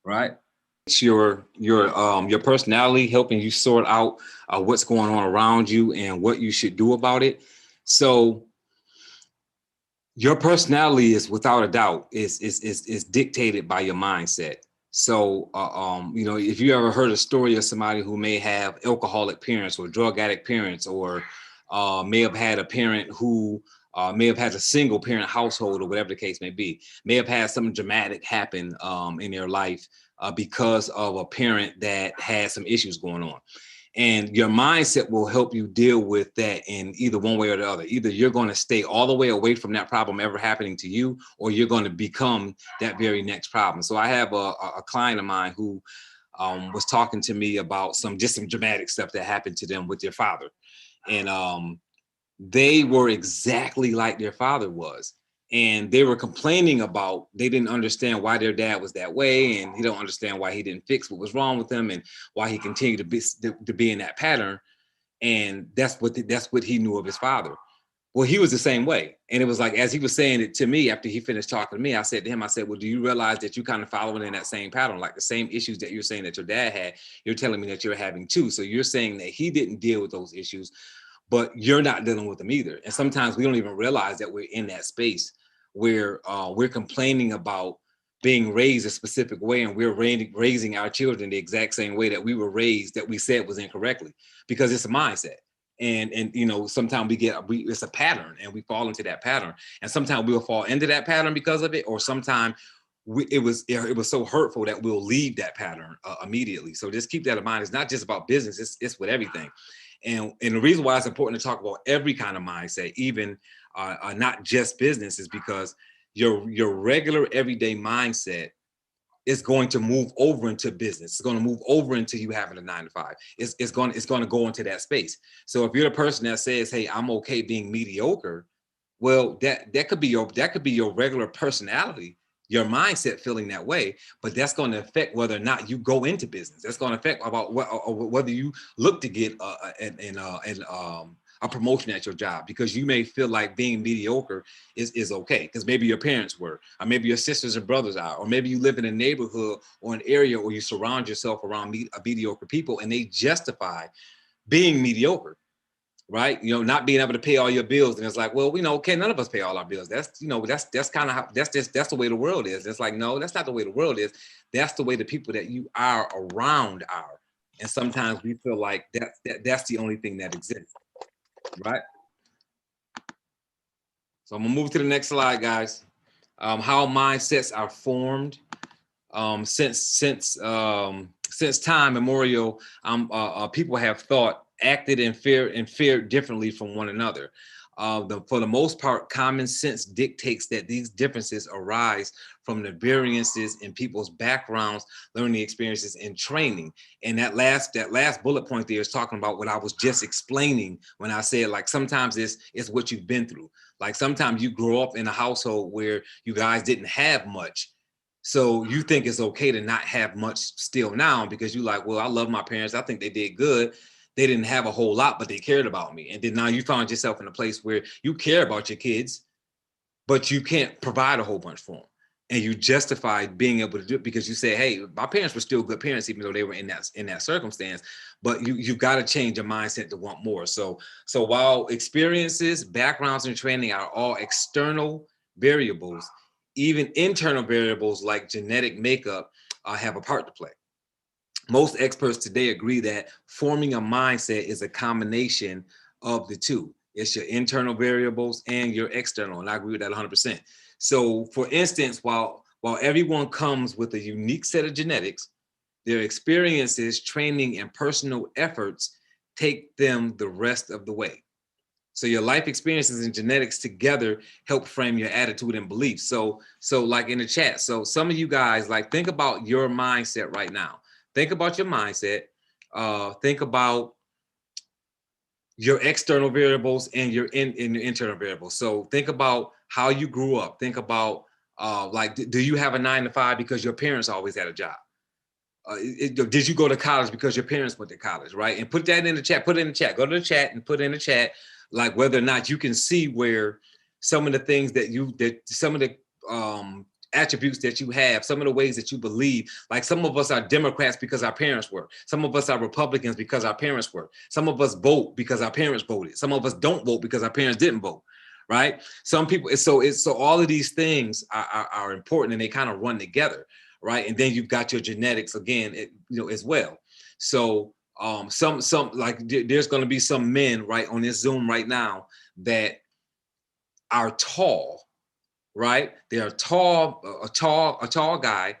right? It's your personality helping you sort out what's going on around you and what you should do about it. So your personality is without a doubt is dictated by your mindset. So if you ever heard a story of somebody who may have alcoholic parents or drug addict parents, or may have had a parent who may have had a single parent household, or whatever the case may be, may have had something dramatic happen in their life because of a parent that had some issues going on. And your mindset will help you deal with that in either one way or the other. Either you're going to stay all the way away from that problem ever happening to you, or you're going to become that very next problem. So I have a client of mine who was talking to me about some dramatic stuff that happened to them with their father. And they were exactly like their father was. And they were complaining about, they didn't understand why their dad was that way. And he don't understand why he didn't fix what was wrong with him, and why he continued to be in that pattern. And that's what he knew of his father. Well, he was the same way. And it was like, as he was saying it to me, after he finished talking to me, I said to him, I said, well, do you realize that you kind of following in that same pattern? Like the same issues that you're saying that your dad had, you're telling me that you're having too. So you're saying that he didn't deal with those issues, but you're not dealing with them either. And sometimes we don't even realize that we're in that space where we're complaining about being raised a specific way, and we're raising our children the exact same way that we were raised, that we said was incorrectly, because it's a mindset. And sometimes it's a pattern, and we fall into that pattern, and sometimes we'll fall into that pattern because of it, or sometimes it was so hurtful that we'll leave that pattern immediately. So just keep that in mind. It's not just about business, it's with everything. And the reason why it's important to talk about every kind of mindset, even not just business, is because your regular everyday mindset is going to move over into business. It's going to move over into you having a 9 to 5. It's going to go into that space. So if you're the person that says, "Hey, I'm okay being mediocre," well, that could be your regular personality, your mindset feeling that way, but that's going to affect whether or not you go into business. That's going to affect about whether you look to get a promotion at your job, because you may feel like being mediocre is okay because maybe your parents were, or maybe your sisters and brothers are, or maybe you live in a neighborhood or an area where you surround yourself around mediocre people, and they justify being mediocre. Right? Not being able to pay all your bills. And it's like, well, okay, none of us pay all our bills. That's kind of how, that's the way the world is. It's like, no, that's not the way the world is. That's the way the people that you are around are. And sometimes we feel like that's the only thing that exists. Right? So I'm gonna move to the next slide, guys. How mindsets are formed. Since time immemorial, people have thought, acted, and feared differently from one another. For the most part, common sense dictates that these differences arise from the variances in people's backgrounds, learning experiences, and training. And that last bullet point there is talking about what I was just explaining when I said, like, sometimes it's what you've been through. Like sometimes you grow up in a household where you guys didn't have much, so you think it's okay to not have much still now, because you like, well, I love my parents. I think they did good. They didn't have a whole lot, but they cared about me. And then now you found yourself in a place where you care about your kids, but you can't provide a whole bunch for them. And you justify being able to do it because you say, hey, my parents were still good parents, even though they were in that circumstance. But you've got to change your mindset to want more. So while experiences, backgrounds, and training are all external variables, even internal variables like genetic makeup have a part to play. Most experts today agree that forming a mindset is a combination of the two. It's your internal variables and your external, and I agree with that 100%. So, for instance, while everyone comes with a unique set of genetics, their experiences, training, and personal efforts take them the rest of the way. So your life experiences and genetics together help frame your attitude and beliefs. So like in the chat, so some of you guys, like, think about your mindset right now. Think about your mindset. Think about your external variables and your internal variables. So think about how you grew up. Think about like, do you have a 9 to 5 because your parents always had a job? Did you go to college because your parents went to college, right? And put that in the chat. Put it in the chat. Go to the chat and put in the chat, like, whether or not you can see where some of the things some of the attributes that you have, some of the ways that you believe. Like some of us are Democrats because our parents were. Some of us are Republicans because our parents were. Some of us vote because our parents voted. Some of us don't vote because our parents didn't vote. Right? Some people, so all of these things are important, and they kind of run together, right? And then you've got your genetics again, as well. So some like there's going to be some men right on this Zoom right now that are tall, right? They're a tall guy,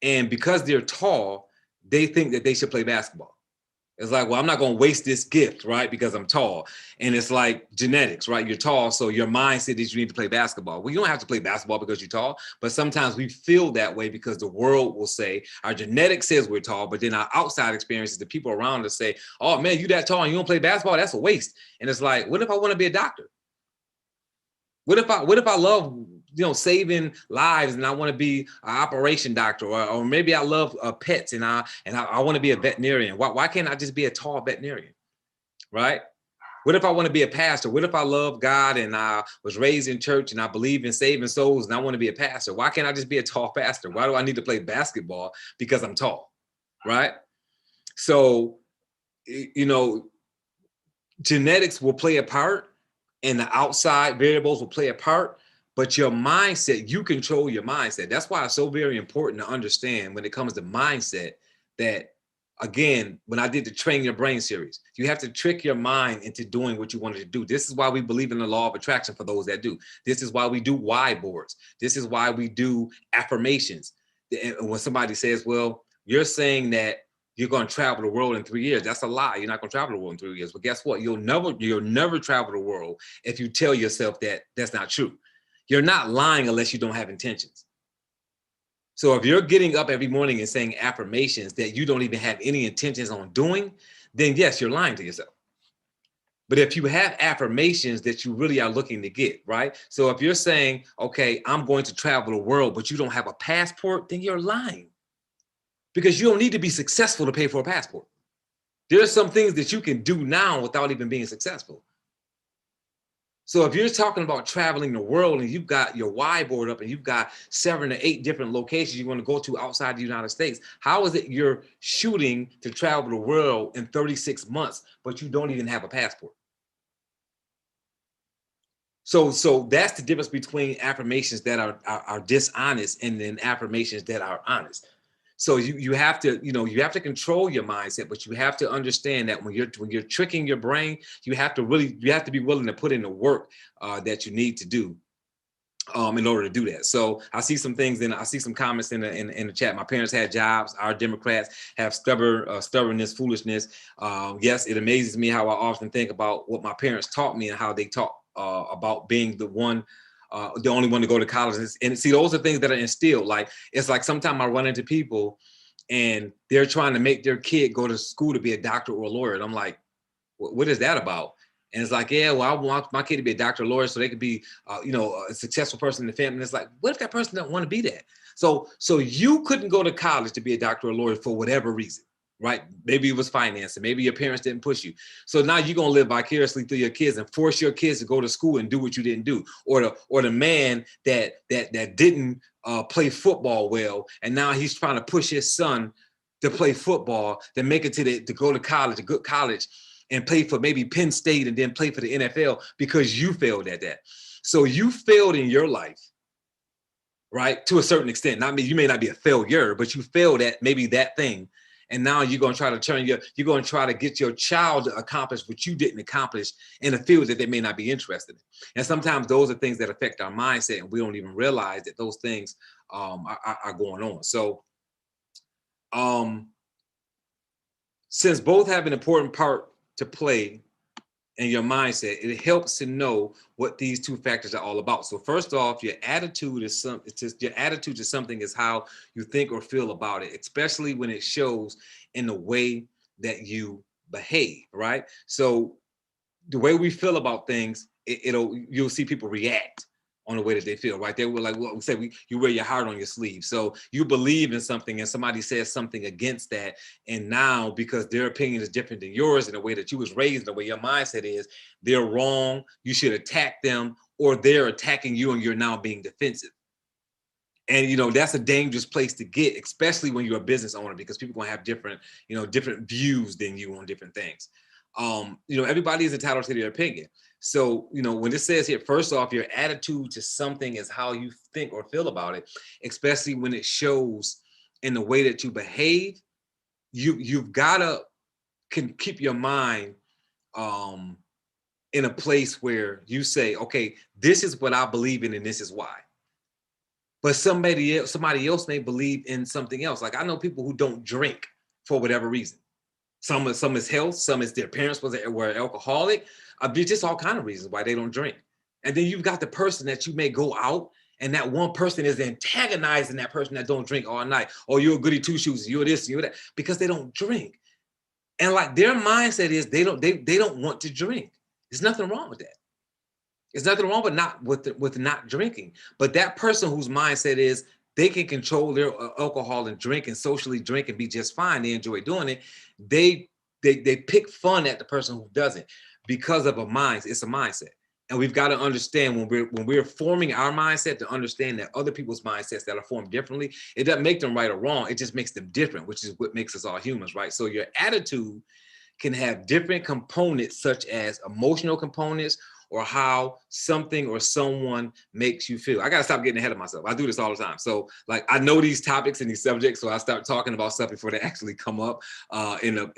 and because they're tall, they think that they should play basketball. It's like, well, I'm not going to waste this gift, right? Because I'm tall. And it's like genetics, right? You're tall, so your mindset is you need to play basketball. Well, you don't have to play basketball because you're tall, but sometimes we feel that way because the world will say, our genetics says we're tall, but then our outside experiences, the people around us say, oh man, you that tall and you don't play basketball? That's a waste. And it's like, what if I want to be a doctor? What if I love, saving lives and I want to be an operation doctor, or maybe I love pets and I want to be a veterinarian? Why can't I just be a tall veterinarian, right? What if I want to be a pastor? What if I love God and I was raised in church and I believe in saving souls and I want to be a pastor? Why can't I just be a tall pastor? Why do I need to play basketball because I'm tall, right? So, genetics will play a part and the outside variables will play a part, but your mindset, you control your mindset. That's why it's so very important to understand when it comes to mindset that, again, when I did the Train Your Brain series, you have to trick your mind into doing what you wanted to do. This is why we believe in the law of attraction for those that do. This is why we do why boards. This is why we do affirmations. And when somebody says, well, you're saying that you're going to travel the world in 3 years. That's a lie. You're not going to travel the world in 3 years. But guess what? You'll never travel the world if you tell yourself that that's not true. You're not lying unless you don't have intentions. So if you're getting up every morning and saying affirmations that you don't even have any intentions on doing, then yes, you're lying to yourself. But if you have affirmations that you really are looking to get, right? So if you're saying, okay, I'm going to travel the world, but you don't have a passport, then you're lying. Because you don't need to be successful to pay for a passport. There's some things that you can do now without even being successful. So if you're talking about traveling the world and you've got your Y board up and you've got 7 to 8 different locations you want to go to outside the United States, how is it you're shooting to travel the world in 36 months, but you don't even have a passport? So that's the difference between affirmations that are dishonest and then affirmations that are honest. So you have to control your mindset, but you have to understand that when you're tricking your brain, you have to be willing to put in the work that you need to do in order to do that. So I see some things I see some comments in the chat. My parents had jobs. Our Democrats have stubbornness, foolishness. Yes, it amazes me how I often think about what my parents taught me and how they taught about being the only one to go to college. And see, those are things that are instilled. Like, it's like sometimes I run into people and they're trying to make their kid go to school to be a doctor or a lawyer. And I'm like, what is that about? And it's like, yeah, well, I want my kid to be a doctor or lawyer so they could be, a successful person in the family. And it's like, what if that person doesn't want to be that? So you couldn't go to college to be a doctor or lawyer for whatever reason, right? Maybe it was financing. Maybe your parents didn't push you. So now you're going to live vicariously through your kids and force your kids to go to school and do what you didn't do. Or the man that didn't play football well, and now he's trying to push his son to play football, to make it to go to college, a good college, and play for maybe Penn State and then play for the NFL because you failed at that. So you failed in your life, right? To a certain extent. Not me, you may not be a failure, but you failed at maybe that thing. And now you're going to try to you're going to try to get your child to accomplish what you didn't accomplish in a field that they may not be interested in. And sometimes those are things that affect our mindset, and we don't even realize that those things are going on. So since both have an important part to play in your mindset, it helps to know what these two factors are all about. So first off, your attitude to something is how you think or feel about it, especially when it shows in the way that you behave, right? So the way we feel about things, you'll see people react on the way that they feel, right? They were like, well, we say you wear your heart on your sleeve. So you believe in something and somebody says something against that. And now, because their opinion is different than yours in the way that you was raised, the way your mindset is, they're wrong. You should attack them, or they're attacking you and you're now being defensive. And, that's a dangerous place to get, especially when you're a business owner, because people are going to have different, different views than you on different things. Everybody is entitled to their opinion. So, when it says here, first off, your attitude to something is how you think or feel about it, especially when it shows in the way that you behave. You've got to can keep your mind in a place where you say, okay, this is what I believe in and this is why. But somebody else may believe in something else. Like I know people who don't drink for whatever reason. Some is health, some is their parents were alcoholic. There's just all kind of reasons why they don't drink. And then you've got the person that you may go out and that one person is antagonizing that person that don't drink all night. Oh, you're a goody two shoes, you're this, you're that, because they don't drink. And like their mindset is they don't want to drink. There's nothing wrong with that. There's nothing wrong with not drinking. But that person whose mindset is they can control their alcohol and drink and socially drink and be just fine, they enjoy doing it. They pick fun at the person who doesn't because of it's a mindset. And we've got to understand when we're forming our mindset to understand that other people's mindsets that are formed differently, it doesn't make them right or wrong. It just makes them different, which is what makes us all humans, right? So your attitude can have different components, such as emotional components or how something or someone makes you feel. I got to stop getting ahead of myself. I do this all the time. So like, I know these topics and these subjects, so I start talking about stuff before they actually come up in the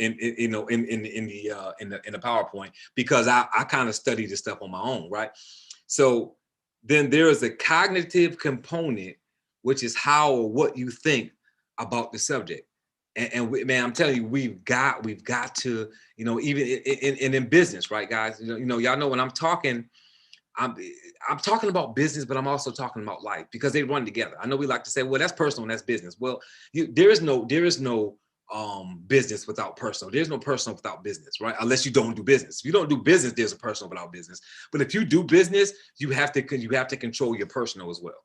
PowerPoint, because I kind of study this stuff on my own, right? So then there is a cognitive component, which is how or what you think about the subject. And man, I'm telling you, we've got to, even in business, right, guys? Y'all know when I'm talking about business, but I'm also talking about life, because they run together. I know we like to say, well, that's personal and that's business. Well, there is no business without personal. There's no personal without business, right? Unless you don't do business. If you don't do business, there's a personal without business. But if you do business, you have to control your personal as well,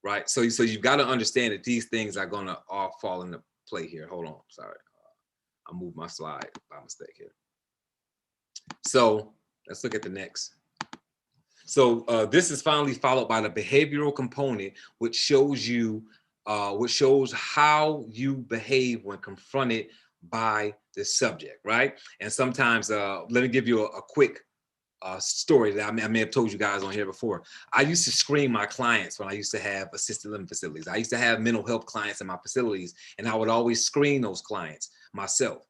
right? So you've got to understand that these things are going to all fall into play here. Hold on, sorry, I moved my slide by mistake here. So let's look at the next. So this is finally followed by the behavioral component, which shows how you behave when confronted by the subject, right? And sometimes, let me give you a quick story that I may have told you guys on here before. I used to screen my clients when I used to have assisted living facilities. I used to have mental health clients in my facilities, and I would always screen those clients myself.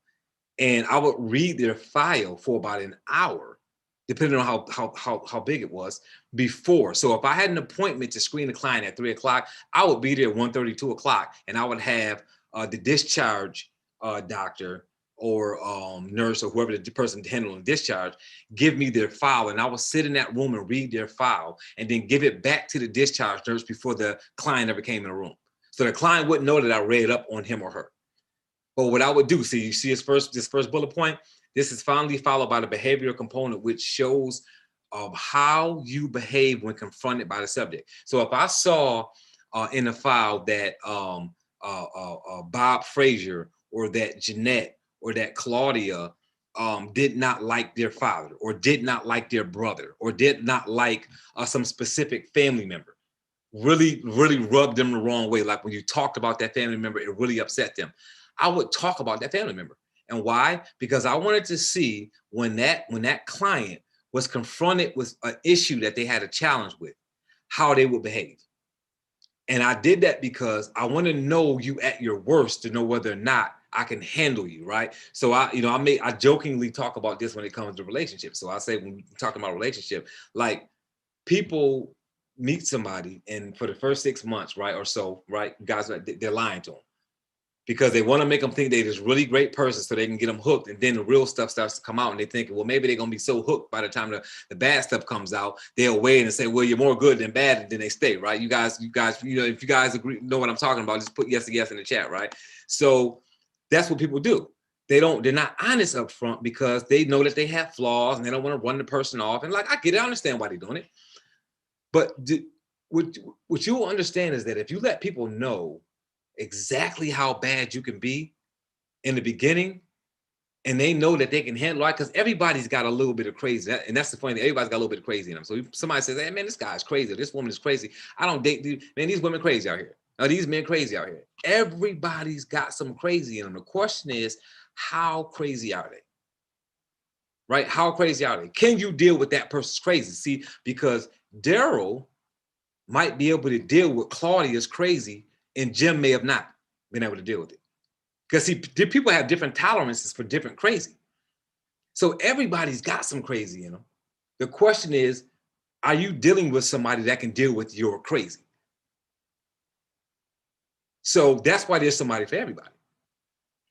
And I would read their file for about an hour, depending on how big it was before. So if I had an appointment to screen a client at 3 o'clock, I would be there at 1:30, 2 o'clock, and I would have the discharge doctor or nurse or whoever the person handling discharge give me their file, and I would sit in that room and read their file and then give it back to the discharge nurse before the client ever came in the room. So the client wouldn't know that I read up on him or her. But what I would do, see, you see this first bullet point, this is finally followed by the behavioral component, which shows how you behave when confronted by the subject. So if I saw in the file that Bob Frazier or that Jeanette or that Claudia did not like their father, or did not like their brother, or did not like some specific family member, really rubbed them the wrong way. Like when you talked about that family member, it really upset them. I would talk about that family member. And why? Because I wanted to see when that client was confronted with an issue that they had a challenge with, how they would behave. And I did that because I want to know you at your worst to know whether or not I can handle you, right? So I jokingly talk about this when it comes to relationships. So I say, when we talk about relationship, like people meet somebody and for the first 6 months, right, or so, right, guys, they're lying to them because they want to make them think they're this really great person so they can get them hooked. And then the real stuff starts to come out and they think, well, maybe they're going to be so hooked by the time the bad stuff comes out, they'll wait and say, well, you're more good than bad, and then they stay, right? You guys, if you guys agree, know what I'm talking about, just put yes in the chat, right? So that's what people do. They're not honest up front because they know that they have flaws and they don't want to run the person off. And like, I get it, I understand why they're doing it. But what you'll understand is that if you let people know exactly how bad you can be in the beginning, and they know that they can handle it, because everybody's got a little bit of crazy, and that's the funny thing, everybody's got a little bit of crazy in them. So if somebody says, hey man, this guy's crazy, this woman is crazy, I don't date, man, these women crazy out here. Now, these men crazy out here. Everybody's got some crazy in them. The question is, how crazy are they? Right? How crazy are they? Can you deal with that person's crazy? See, because Daryl might be able to deal with Claudia's crazy, and Jim may have not been able to deal with it. Because see, people have different tolerances for different crazy. So everybody's got some crazy in them. The question is, are you dealing with somebody that can deal with your crazy? So that's why there's somebody for everybody,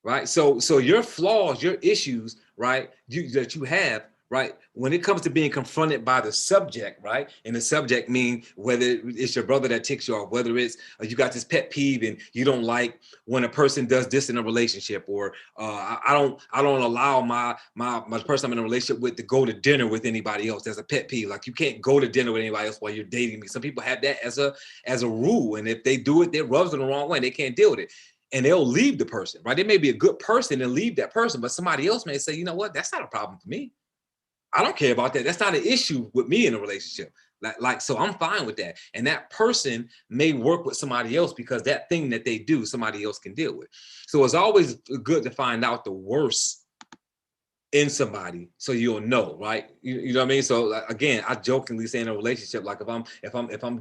right? So your flaws, your issues, right, that you have, right, when it comes to being confronted by the subject, right, and the subject means whether it's your brother that ticks you off, whether it's you got this pet peeve and you don't like when a person does this in a relationship, or I don't allow my person I'm in a relationship with to go to dinner with anybody else. That's a pet peeve. Like, you can't go to dinner with anybody else while you're dating me. Some people have that as a rule, and if they do it, it rubs them the wrong way. They can't deal with it. And they'll leave the person, right? They may be a good person and leave that person, but somebody else may say, you know what, that's not a problem for me. I don't care about that. That's not an issue with me in a relationship. So I'm fine with that. And that person may work with somebody else because that thing that they do, somebody else can deal with. So it's always good to find out the worst in somebody so you'll know, right? You know what I mean? So again, I jokingly say in a relationship, like if I'm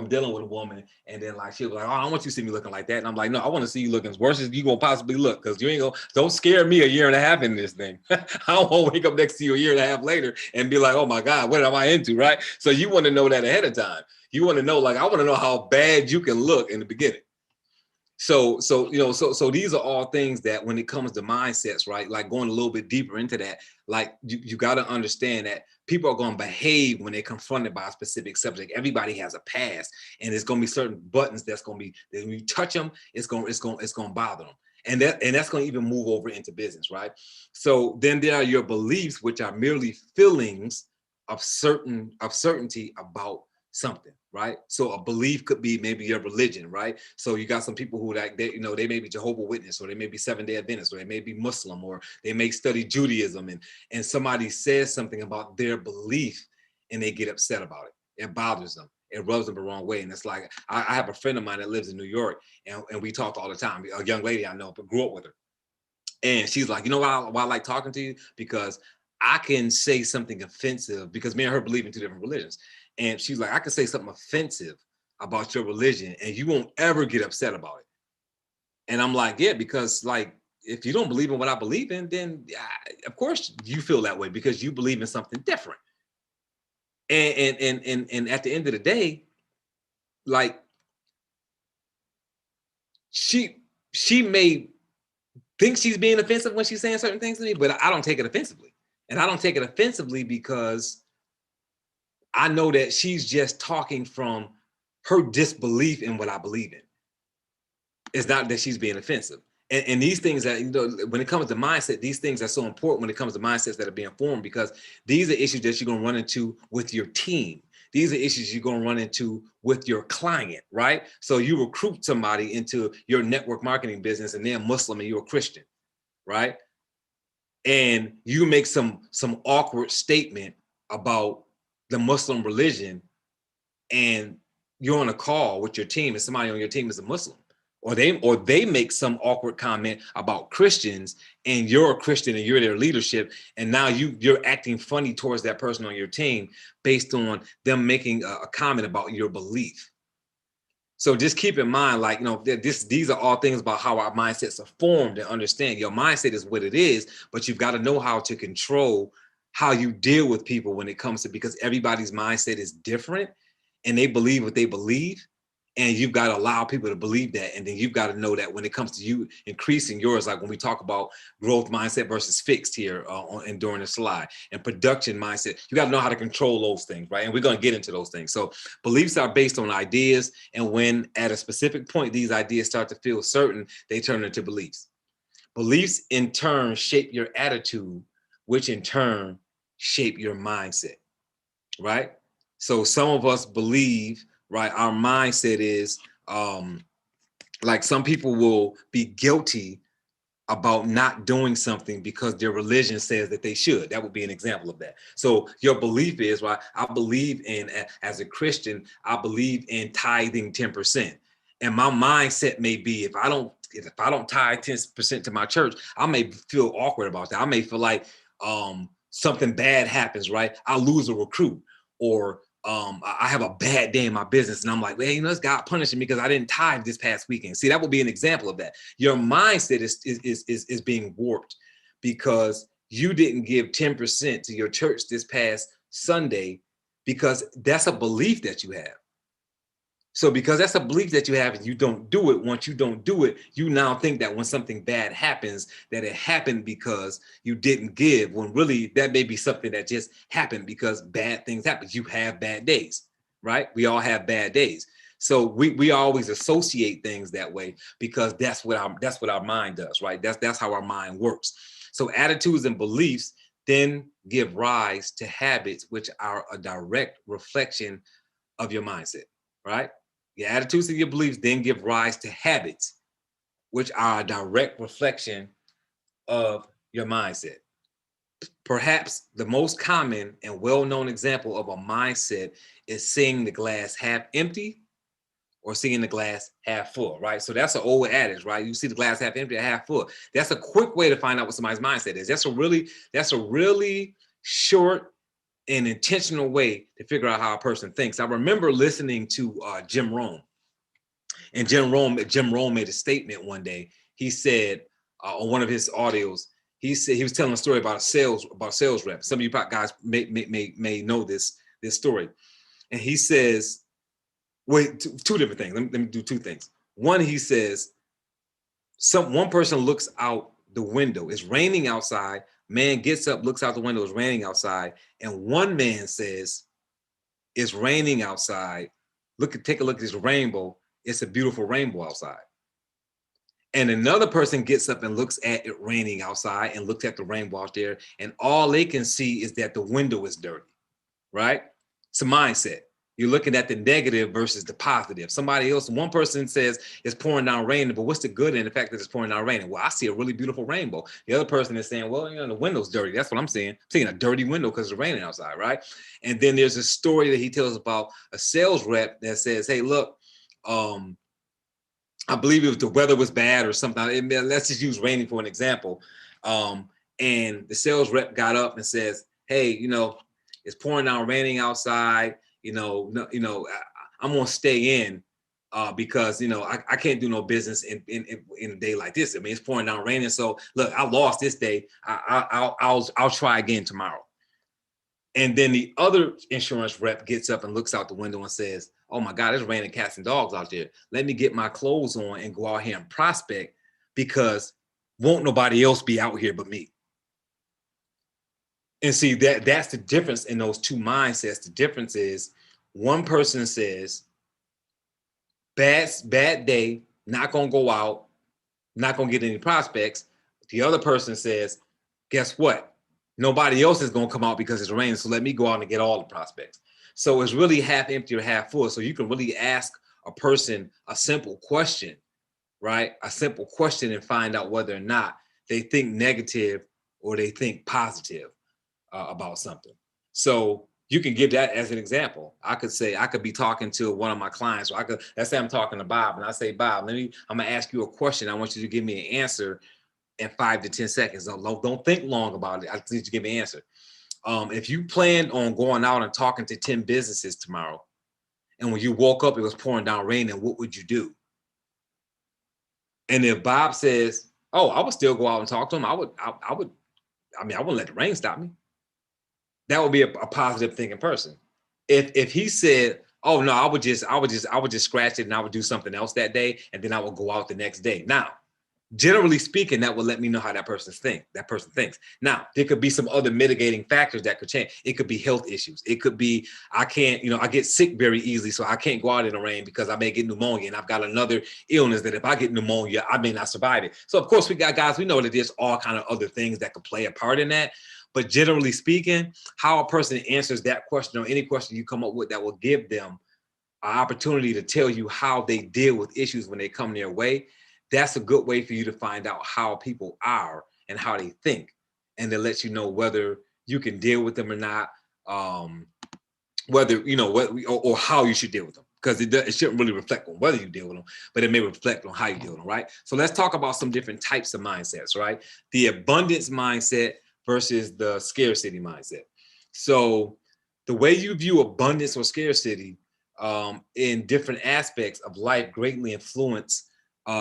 dealing with a woman, and then like she'll be like, oh, I don't want you to see me looking like that. And I'm like, no, I want to see you looking as worse as you gonna possibly look, because you ain't gonna, don't scare me a year and a half in this thing. I don't want to wake up next to you a year and a half later and be like, oh my God, what am I into, right? So you want to know that ahead of time. You want to know, like, I want to know how bad you can look in the beginning. So these are all things that when it comes to mindsets, right? Like, going a little bit deeper into that, like you got to understand that people are going to behave when they're confronted by a specific subject. Everybody has a past, and there's going to be certain buttons that's going to be, that when you touch them, it's going to bother them. And that's going to even move over into business, right? So then there are your beliefs, which are merely feelings of certainty about something, right? So a belief could be maybe your religion, right? So you got some people who, like, they may be Jehovah's Witness, or they may be Seventh-day Adventist, or they may be Muslim, or they may study Judaism, and somebody says something about their belief and they get upset about it. It bothers them. It rubs them the wrong way. And it's like, I have a friend of mine that lives in New York, and we talk all the time. A young lady I know, but grew up with her. And she's like, you know why I like talking to you? Because I can say something offensive, because me and her believe in two different religions. And she's like, I can say something offensive about your religion and you won't ever get upset about it. And I'm like, yeah, because, like, if you don't believe in what I believe in, then of course you feel that way because you believe in something different. And at the end of the day, like, she may think she's being offensive when she's saying certain things to me, but I don't take it offensively. And I don't take it offensively because I know that she's just talking from her disbelief in what I believe in. It's not that she's being offensive. And these things that, when it comes to mindset, these things are so important when it comes to mindsets that are being formed, because these are issues that you're going to run into with your team. These are issues you're going to run into with your client, right? So you recruit somebody into your network marketing business, and they're Muslim and you're a Christian, right? And you make some awkward statement about the Muslim religion, and you're on a call with your team and somebody on your team is a Muslim, or they make some awkward comment about Christians, and you're a Christian and you're their leadership, and now you're acting funny towards that person on your team based on them making a comment about your belief. So just keep in mind, like, these are all things about how our mindsets are formed, and understand your mindset is what it is, but you've got to know how to control how you deal with people when it comes to, because everybody's mindset is different and they believe what they believe. And you've got to allow people to believe that. And then you've got to know that when it comes to you increasing yours, like when we talk about growth mindset versus fixed here and during the slide, and production mindset, you got to know how to control those things, right? And we're going to get into those things. So beliefs are based on ideas. And when at a specific point, these ideas start to feel certain, they turn into beliefs. Beliefs in turn shape your attitude, which in turn shape your mindset, right? So some of us believe, right, our mindset is like, some people will be guilty about not doing something because their religion says that they should. That would be an example of that. So your belief is, right, I believe in, as a Christian, I believe in tithing 10%. And my mindset may be, if I don't tie 10% to my church, I may feel awkward about that. I may feel like something bad happens, right? I lose a recruit, or I have a bad day in my business, and I'm like, well, it's God punishing me because I didn't tithe this past weekend. See, that would be an example of that. Your mindset is being warped because you didn't give 10% to your church this past Sunday, because that's a belief that you have. So because that's a belief that you have and you don't do it, once you don't do it, you now think that when something bad happens, that it happened because you didn't give, when really that may be something that just happened because bad things happen. You have bad days, right? We all have bad days. So we always associate things that way because that's what our mind does, right? That's how our mind works. So attitudes and beliefs then give rise to habits, which are a direct reflection of your mindset, right? Your attitudes and your beliefs then give rise to habits, which are a direct reflection of your mindset. Perhaps the most common and well-known example of a mindset is seeing the glass half empty or seeing the glass half full, right? So that's an old adage, right? You see the glass half empty or half full. That's a quick way to find out what somebody's mindset is. That's a really short and intentional way to figure out how a person thinks. I remember listening to Jim Rohn. And Jim Rohn made a statement one day. He said on one of his audios, he said he was telling a story about a sales rep. Some of you guys may know this story. And he says, wait, two different things. Let me do two things. One, he says, one person looks out the window. It's raining outside. Man gets up, looks out the window. It's raining outside, and one man says, "It's raining outside. Take a look at this rainbow. It's a beautiful rainbow outside." And another person gets up and looks at it raining outside and looks at the rainbow out there, and all they can see is that the window is dirty, right? It's a mindset. You're looking at the negative versus the positive. One person says it's pouring down raining, but what's the good in the fact that it's pouring down raining? Well, I see a really beautiful rainbow. The other person is saying, well, the window's dirty. That's what I'm saying. I'm seeing a dirty window because it's raining outside, right? And then there's a story that he tells about a sales rep that says, hey, look, I believe it was the weather was bad or something. Let's just use raining for an example. And the sales rep got up and says, hey, it's pouring down raining outside. I'm gonna stay in because I can't do no business in a day like this. I mean, it's pouring down raining. So look, I lost this day. I'll try again tomorrow. And then the other insurance rep gets up and looks out the window and says, oh my God, it's raining cats and dogs out there. Let me get my clothes on and go out here and prospect, because won't nobody else be out here but me. And see, that's the difference in those two mindsets. The difference is one person says, bad day, not gonna go out, not gonna get any prospects. The other person says, guess what? Nobody else is gonna come out because it's raining, so let me go out and get all the prospects. So it's really half empty or half full. So you can really ask a person a simple question, right? A simple question, and find out whether or not they think negative or they think positive about something. So you can give that as an example. I could be talking to one of my clients, or let's say I'm talking to Bob, and I say, Bob, I'm gonna ask you a question. I want you to give me an answer in 5 to 10 seconds. Don't think long about it. I need you to give me an answer. If you planned on going out and talking to 10 businesses tomorrow, and when you woke up, it was pouring down rain, and what would you do? And if Bob says, oh, I would still go out and talk to him, I wouldn't let the rain stop me. That would be a positive thinking person. If he said, oh no, I would just scratch it and I would do something else that day, and then I would go out the next day. Now, generally speaking, that will let me know how that person thinks. Now, there could be some other mitigating factors that could change. It could be health issues. It could be, I get sick very easily, so I can't go out in the rain because I may get pneumonia, and I've got another illness that if I get pneumonia, I may not survive it. So of course, we know that there's all kind of other things that could play a part in that. But generally speaking, how a person answers that question or any question you come up with that will give them an opportunity to tell you how they deal with issues when they come their way, that's a good way for you to find out how people are and how they think, and to let you know whether you can deal with them or not, or how you should deal with them. because it shouldn't really reflect on whether you deal with them, but it may reflect on how you deal with them, right? So let's talk about some different types of mindsets, right? The abundance mindset versus the scarcity mindset. So the way you view abundance or scarcity in different aspects of life greatly influence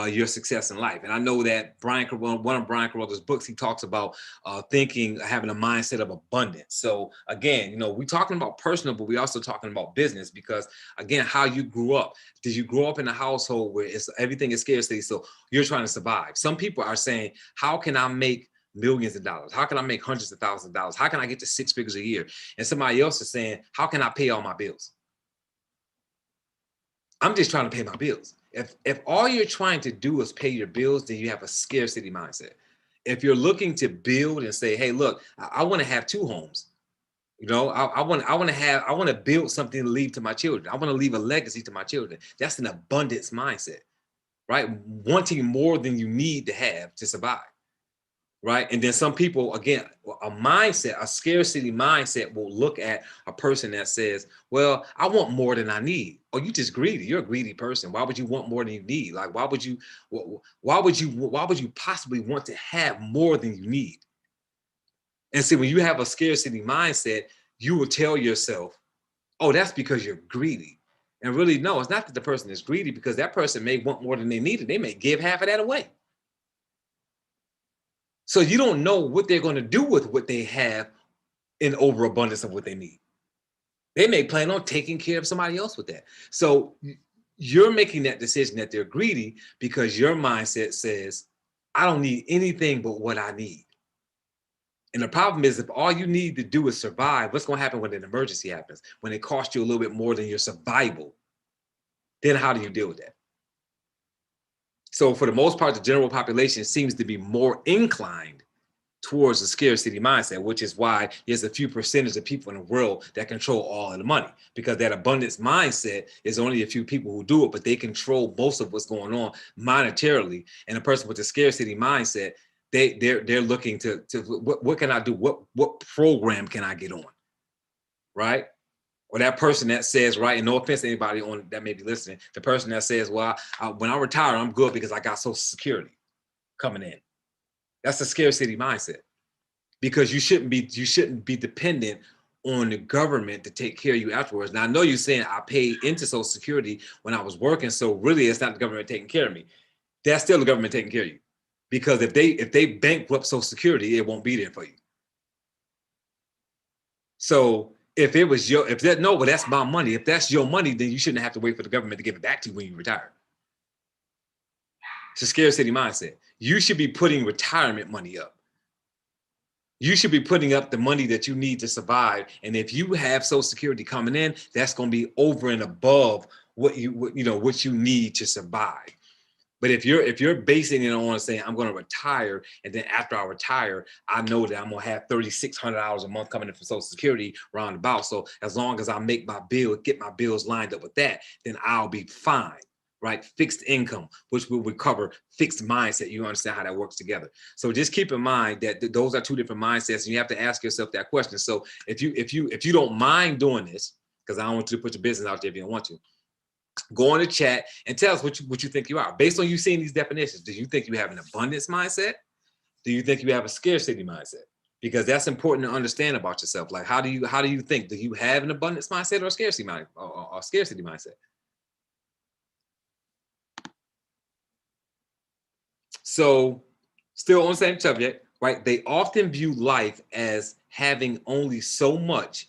your success in life. And I know that one of Brian Carruthers' books, he talks about having a mindset of abundance. So again, we're talking about personal, but we're also talking about business because again, how you grew up. Did you grow up in a household where everything is scarcity? So you're trying to survive. Some people are saying, how can I make millions of dollars? How can I make hundreds of thousands of dollars? How can I get to 6 figures a year? And somebody else is saying, how can I pay all my bills? I'm just trying to pay my bills. If all you're trying to do is pay your bills, then you have a scarcity mindset. If you're looking to build and say, hey, look, I want to have 2 homes. I want to build something to leave to my children. I want to leave a legacy to my children. That's an abundance mindset, right? Wanting more than you need to have to survive. Right. And then some people, again, a scarcity mindset will look at a person that says, well, I want more than I need. Oh, you just greedy. You're a greedy person. Why would you want more than you need? Like, why would you possibly want to have more than you need? And see, when you have a scarcity mindset, you will tell yourself, oh, that's because you're greedy. And really, no, it's not that the person is greedy, because that person may want more than they need, and they may give half of that away. So you don't know what they're going to do with what they have in overabundance of what they need. They may plan on taking care of somebody else with that. So you're making that decision that they're greedy because your mindset says, I don't need anything but what I need. And the problem is, if all you need to do is survive, what's going to happen when an emergency happens? When it costs you a little bit more than your survival, then how do you deal with that? So for the most part, the general population seems to be more inclined towards the scarcity mindset, which is why there's a few percentage of people in the world that control all of the money, because that abundance mindset is only a few people who do it, but they control most of what's going on monetarily. And a person with the scarcity mindset, they're looking to what can I do? What program can I get on? Right? Or that person that says, right, and no offense to anybody on that may be listening, the person that says, well, when I retire, I'm good because I got Social Security coming in. That's a scarcity mindset, because you shouldn't be dependent on the government to take care of you afterwards. Now, I know you're saying I paid into Social Security when I was working, so really it's not the government taking care of me. That's still the government taking care of you, because if they bankrupt Social Security, it won't be there for you. So if that's my money. If that's your money, then you shouldn't have to wait for the government to give it back to you when you retire. It's a scarcity mindset. You should be putting retirement money up. You should be putting up the money that you need to survive. And if you have Social Security coming in, that's going to be over and above what you need to survive. But if you're basing it on saying, I'm going to retire, and then after I retire, I know that I'm going to have $3,600 a month coming in from Social Security roundabout. So as long as I make my bill, get my bills lined up with that, then I'll be fine. Right? Fixed income, which will recover fixed mindset. You understand how that works together. So just keep in mind that those are 2 different mindsets, and you have to ask yourself that question. So if you don't mind doing this, because I don't want you to put your business out there if you don't want to, go on the chat and tell us what you think you are. Based on you seeing these definitions, do you think you have an abundance mindset? Do you think you have a scarcity mindset? Because that's important to understand about yourself. Like, how do you think? Do you have an abundance mindset or a scarcity mindset? So, still on the same subject, right? They often view life as having only so much.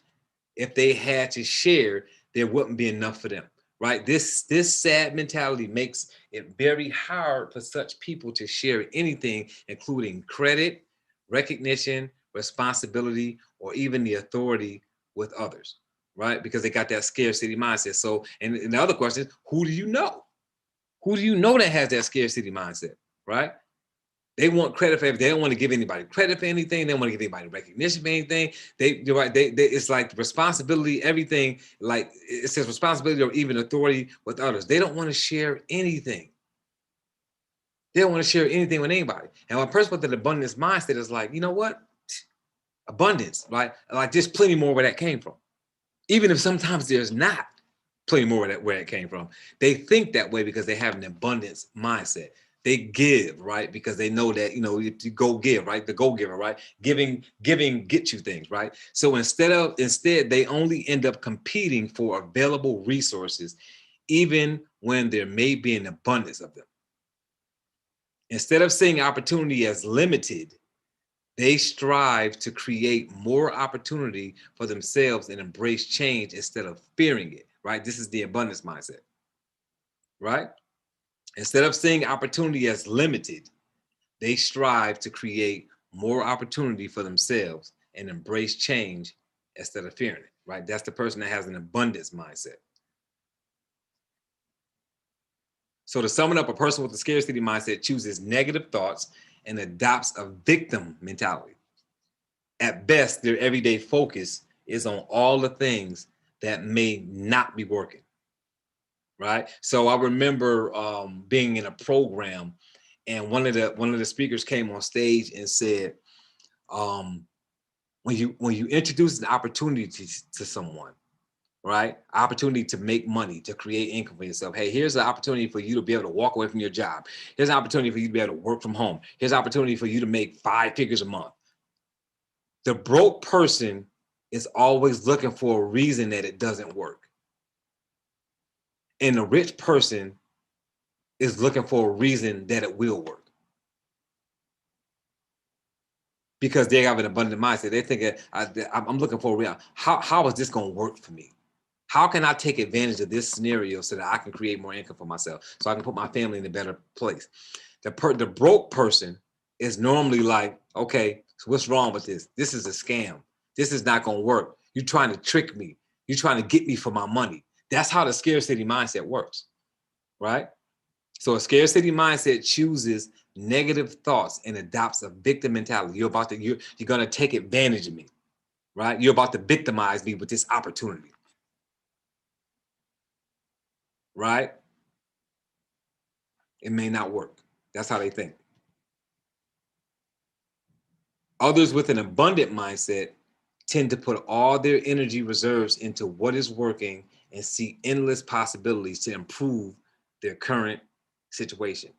If they had to share, there wouldn't be enough for them, right? This sad mentality makes it very hard for such people to share anything, including credit, recognition, responsibility, or even the authority with others, right? Because they got that scarcity mindset. So, and the other question is, who do you know? Who do you know that has that scarcity mindset, right? They want credit for everything. They don't want to give anybody credit for anything. They don't want to give anybody recognition for anything. You're right. It's like responsibility, everything. Like it says responsibility or even authority with others. They don't want to share anything. They don't want to share anything with anybody. And a person with an abundance mindset is like, you know what? Abundance, right? Like there's plenty more where that came from. Even if sometimes there's not. plenty more of that where it came from. They think that way because they have an abundance mindset. They give, right? Because they know that, you know, if you go give, right? The go giver, right? Giving gets you things, right? So instead they only end up competing for available resources, even when there may be an abundance of them. Instead of seeing opportunity as limited, they strive to create more opportunity for themselves and embrace change instead of fearing it, right? This is the abundance mindset, right? Instead of seeing opportunity as limited, they strive to create more opportunity for themselves and embrace change instead of fearing it, right? That's the person that has an abundance mindset. So to sum it up, a person with a scarcity mindset chooses negative thoughts and adopts a victim mentality. At best, their everyday focus is on all the things that may not be working, right? So I remember being in a program, and one of the speakers came on stage and said, when you introduce an opportunity to someone, right? Opportunity to make money, to create income for yourself. Hey, here's an opportunity for you to be able to walk away from your job. Here's an opportunity for you to be able to work from home. Here's an opportunity for you to make 5 figures a month. The broke person is always looking for a reason that it doesn't work. And the rich person is looking for a reason that it will work. Because they have an abundant mindset. They think, I'm looking for a real, how is this going to work for me? How can I take advantage of this scenario so that I can create more income for myself, so I can put my family in a better place? The broke person is normally like, okay, so what's wrong with this? This is a scam. This is not going to work. You're trying to trick me. You're trying to get me for my money. That's how the scarcity mindset works, right? So a scarcity mindset chooses negative thoughts and adopts a victim mentality. You're going to take advantage of me, right? You're about to victimize me with this opportunity, right? It may not work. That's how they think. Others with an abundant mindset tend to put all their energy reserves into what is working and see endless possibilities to improve their current situation.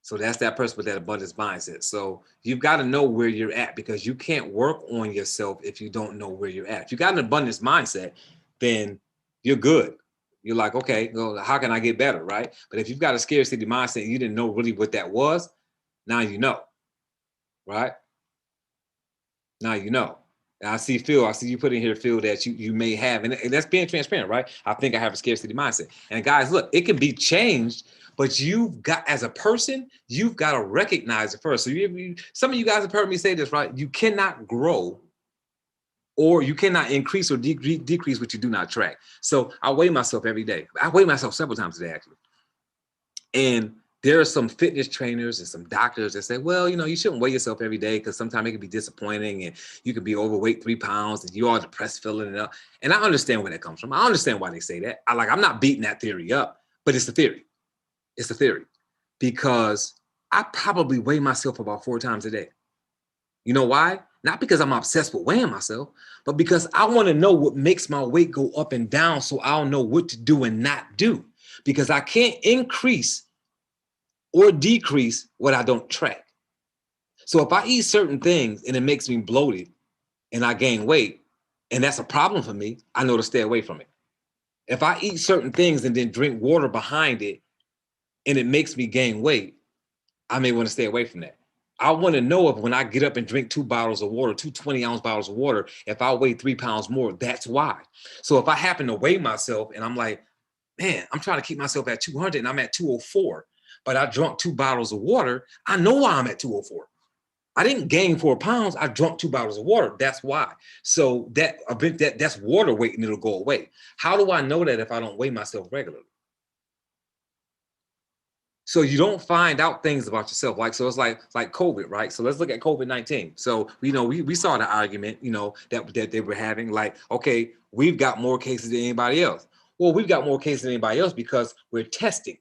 So that's that person with that abundance mindset. So you've got to know where you're at, because you can't work on yourself if you don't know where you're at. If you got an abundance mindset, then you're good. You're like, okay, well, how can I get better, right? But if you've got a scarcity mindset and you didn't know really what that was, now you know, right? Now you know. And I see you put in here, Phil, that you may have, and that's being transparent, right? I think I have a scarcity mindset. And guys, look, it can be changed, but you've got, as a person, you've got to recognize it first. So some of you guys have heard me say this, right? You cannot grow, or you cannot increase or decrease what you do not track. So I weigh myself every day. I weigh myself several times a day, actually. And there are some fitness trainers and some doctors that say, well, you know, you shouldn't weigh yourself every day because sometimes it can be disappointing and you can be overweight 3 pounds and you are depressed filling it up. And I understand where that comes from. I understand why they say that. I'm not beating that theory up, but it's the theory. It's the theory, because I probably weigh myself about 4 times a day. You know why? Not because I'm obsessed with weighing myself, but because I want to know what makes my weight go up and down so I'll know what to do and not do. Because I can't increase or decrease what I don't track. So if I eat certain things and it makes me bloated and I gain weight, and that's a problem for me, I know to stay away from it. If I eat certain things and then drink water behind it and it makes me gain weight, I may want to stay away from that. I want to know if when I get up and drink 2 bottles of water, 2 20-ounce bottles of water, if I weigh 3 pounds more, that's why. So if I happen to weigh myself and I'm like, man, I'm trying to keep myself at 200 and I'm at 204, but I drunk 2 bottles of water, I know why I'm at 204. I didn't gain 4 pounds. I drunk 2 bottles of water. That's why. So that's water weight and it'll go away. How do I know that if I don't weigh myself regularly? So you don't find out things about yourself. So it's like COVID, right? So let's look at COVID-19. So, we saw the argument, that they were having, like, okay, we've got more cases than anybody else. Well, we've got more cases than anybody else because we're testing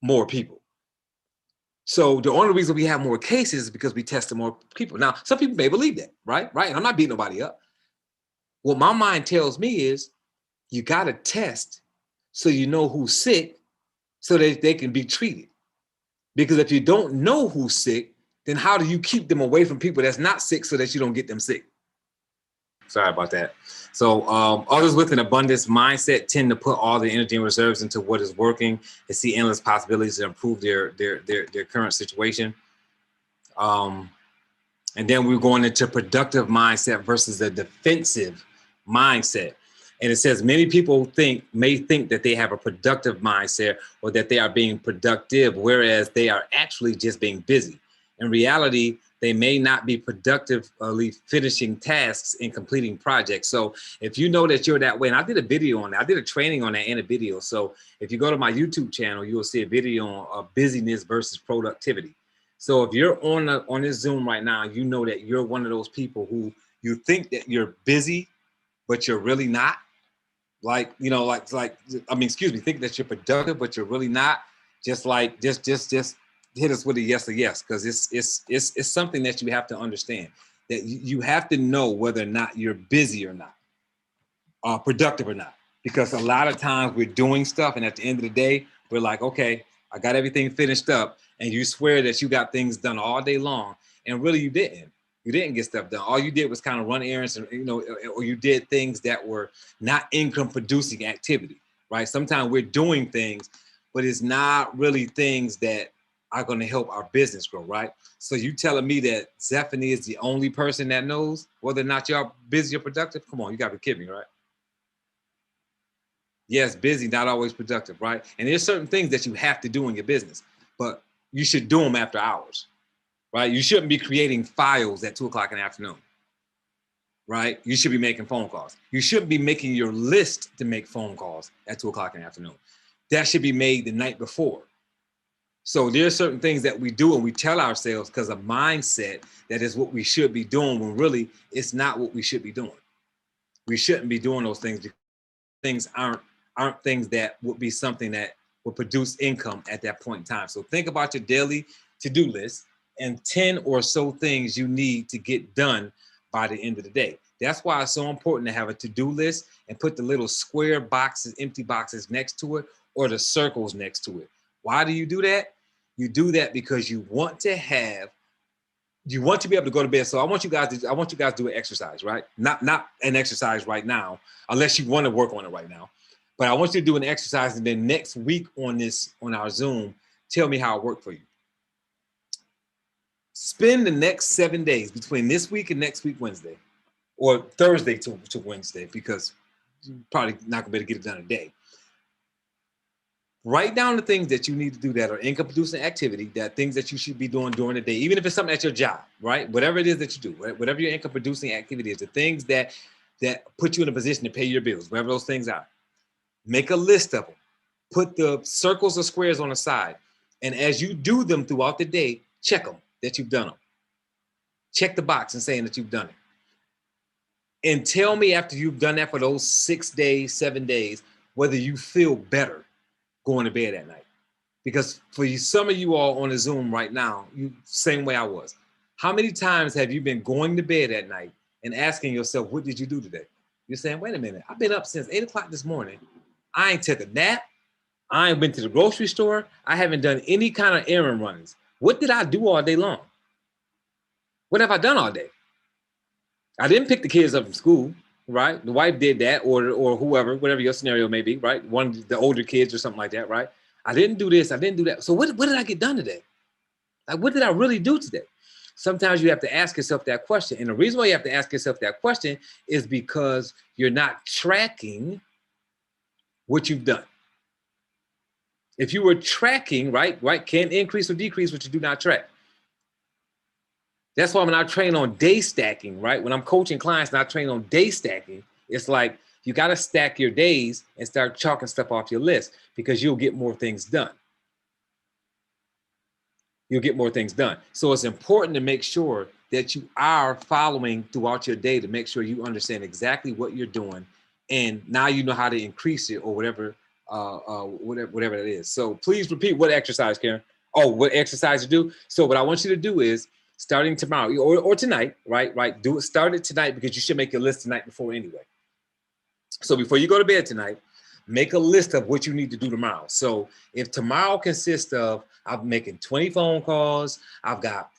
more people. So the only reason we have more cases is because we tested more people. Now, some people may believe that, right? Right. And I'm not beating nobody up. What my mind tells me is you got to test so you know who's sick so that they can be treated. Because if you don't know who's sick, then how do you keep them away from people that's not sick so that you don't get them sick? Sorry about that. So others with an abundance mindset tend to put all the energy and reserves into what is working and see endless possibilities to improve their current situation. And then we're going into productive mindset versus a defensive mindset. And it says many people may think that they have a productive mindset or that they are being productive, whereas they are actually just being busy. In reality, they may not be productively finishing tasks and completing projects. So if you know that you're that way, and I did a video on that, I did a training on that and a video. So if you go to my YouTube channel, you will see a video on busyness versus productivity. So if you're on this Zoom right now, you know that you're one of those people who you think that you're busy, but you're really not. Think that you're productive, but you're really not. Just hit us with a yes or yes, because it's something that you have to understand, that you have to know whether or not you're busy or not, productive or not. Because a lot of times we're doing stuff, and at the end of the day, we're like, okay, I got everything finished up, and you swear that you got things done all day long, and really you didn't. You didn't get stuff done. All you did was kind of run errands, and or you did things that were not income-producing activity, right? Sometimes we're doing things, but it's not really things that are going to help our business grow, right? So you telling me that Zephanie is the only person that knows whether or not you're busy or productive? Come on, you got to be kidding me, right? Yes, busy, not always productive, right? And there's certain things that you have to do in your business, but you should do them after hours, right? You shouldn't be creating files at 2 o'clock in the afternoon, right? You should be making phone calls. You shouldn't be making your list to make phone calls at 2 o'clock in the afternoon. That should be made the night before. So there are certain things that we do and we tell ourselves because of mindset that is what we should be doing, when really it's not what we should be doing. We shouldn't be doing those things because things aren't things that would be something that would produce income at that point in time. So think about your daily to-do list and 10 or so things you need to get done by the end of the day. That's why it's so important to have a to-do list and put the little square boxes, empty boxes next to it, or the circles next to it. Why do you do that? You do that because you want to be able to go to bed. So I want you guys to do an exercise, right? Not an exercise right now, unless you want to work on it right now. But I want you to do an exercise, and then next week on our Zoom, tell me how it worked for you. Spend the next 7 days between this week and next week Wednesday, or Thursday to Wednesday, because you're probably not gonna be able to get it done in a day. Write down the things that you need to do that are income producing activity, that things that you should be doing during the day, even if it's something at your job, right? Whatever it is that you do, whatever your income producing activity is, the things that put you in a position to pay your bills, whatever those things are. Make a list of them. Put the circles or squares on the side. And as you do them throughout the day, check them that you've done them. Check the box and saying that you've done it. And tell me after you've done that for those 6 days, 7 days, whether you feel better going to bed at night. Because for some of you all on the Zoom right now, same way I was. How many times have you been going to bed at night and asking yourself, what did you do today? You're saying, wait a minute, I've been up since 8 o'clock this morning. I ain't took a nap. I ain't been to the grocery store. I haven't done any kind of errand runs. What did I do all day long? What have I done all day? I didn't pick the kids up from school, right? The wife did that, or whoever, whatever your scenario may be, right? One of the older kids or something like that, right? I didn't do this. I didn't do that. So what did I get done today? Like, what did I really do today? Sometimes you have to ask yourself that question. And the reason why you have to ask yourself that question is because you're not tracking what you've done. If you were tracking, right, can increase or decrease what you do not track. That's why when I train on day stacking, right? When I'm coaching clients and I train on day stacking, it's like you got to stack your days and start chalking stuff off your list, because you'll get more things done. You'll get more things done. So it's important to make sure that you are following throughout your day, to make sure you understand exactly what you're doing. And now you know how to increase it, or whatever that is. So please repeat what exercise, Karen. Oh, what exercise to do. So what I want you to do is, starting tomorrow or tonight, right? Start it tonight, because you should make your list the night before anyway. So before you go to bed tonight, make a list of what you need to do tomorrow. So if tomorrow consists of I'm making 20 phone calls, I've got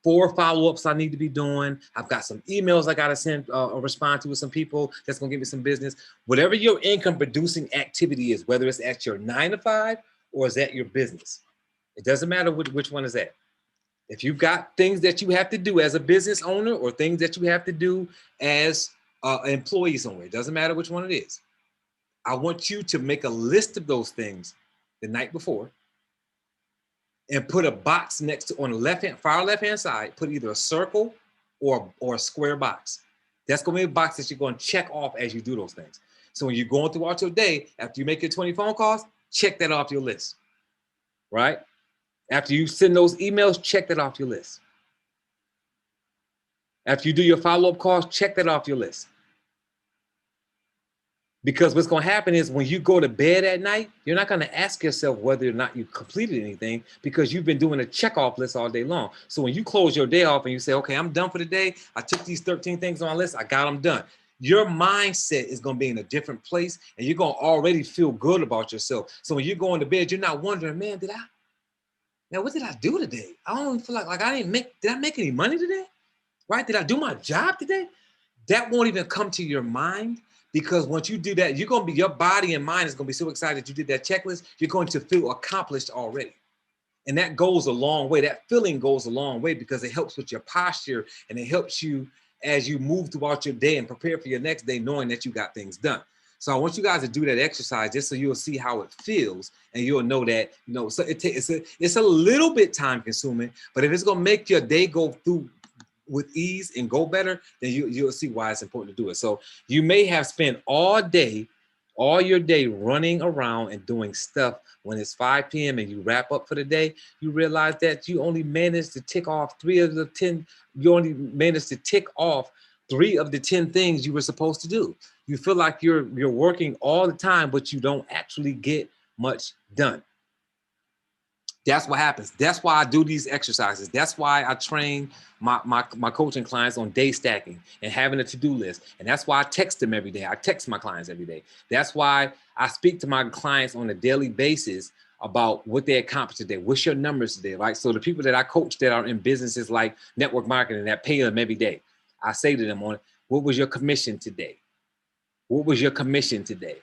4 follow-ups I need to be doing, I've got some emails I got to send or respond to with some people that's going to give me some business. Whatever your income producing activity is, whether it's at your 9 to 5 or is at your business, it doesn't matter which one is that. If you've got things that you have to do as a business owner or things that you have to do as an employee somewhere, it doesn't matter which one it is. I want you to make a list of those things the night before and put a box next to, on the far left-hand side, put either a circle or a square box. That's going to be a box that you're going to check off as you do those things. So when you're going throughout your day, after you make your 20 phone calls, check that off your list, right? After you send those emails, check that off your list. After you do your follow-up calls, check that off your list. Because what's going to happen is when you go to bed at night, you're not going to ask yourself whether or not you completed anything because you've been doing a check-off list all day long. So when you close your day off and you say, okay, I'm done for the day. I took these 13 things on my list. I got them done. Your mindset is going to be in a different place and you're going to already feel good about yourself. So when you're going to bed, you're not wondering, man, what did I do today? I don't even feel like did I make any money today? Right? Did I do my job today? That won't even come to your mind. Because once you do that, your body and mind is going to be so excited that you did that checklist, you're going to feel accomplished already. And that goes a long way. That feeling goes a long way because it helps with your posture and it helps you as you move throughout your day and prepare for your next day, knowing that you got things done. So I want you guys to do that exercise just so you'll see how it feels and you'll know that, so it's a little bit time consuming, but if it's going to make your day go through with ease and go better, then you'll see why it's important to do it. So you may have spent all your day running around and doing stuff. When it's 5 p.m. and you wrap up for the day, you realize that you only managed to tick off 3 of the 10. You only managed to tick off 3 of the 10 things you were supposed to do. You feel like you're working all the time, but you don't actually get much done. That's what happens. That's why I do these exercises. That's why I train my coaching clients on day stacking and having a to-do list. And that's why I text them every day. I text my clients every day. That's why I speak to my clients on a daily basis about what they accomplished today. What's your numbers today, right? So the people that I coach that are in businesses like network marketing that pay them every day, I say to them what was your commission today? What was your commission today?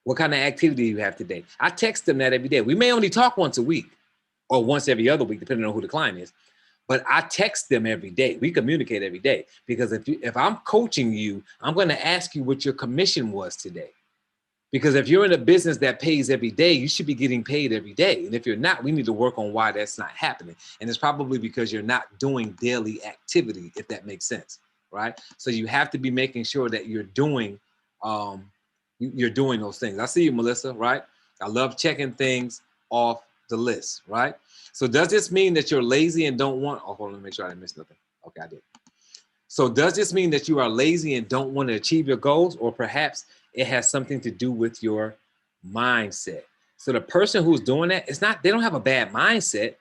What kind of activity you have today? I text them that every day. We may only talk once a week, or once every other week, depending on who the client is. But I text them every day. We communicate every day because if I'm coaching you, I'm going to ask you what your commission was today. Because if you're in a business that pays every day, you should be getting paid every day. And if you're not, we need to work on why that's not happening. And it's probably because you're not doing daily activity, if that makes sense, right? So you have to be making sure that you're doing those things. I see you, Melissa, right? I love checking things off the list, right? So does this mean that you're lazy and don't want, hold on, let me make sure I didn't miss nothing. Okay, I did. So does this mean that you are lazy and don't want to achieve your goals, or perhaps it has something to do with your mindset? So the person who's doing that, they don't have a bad mindset.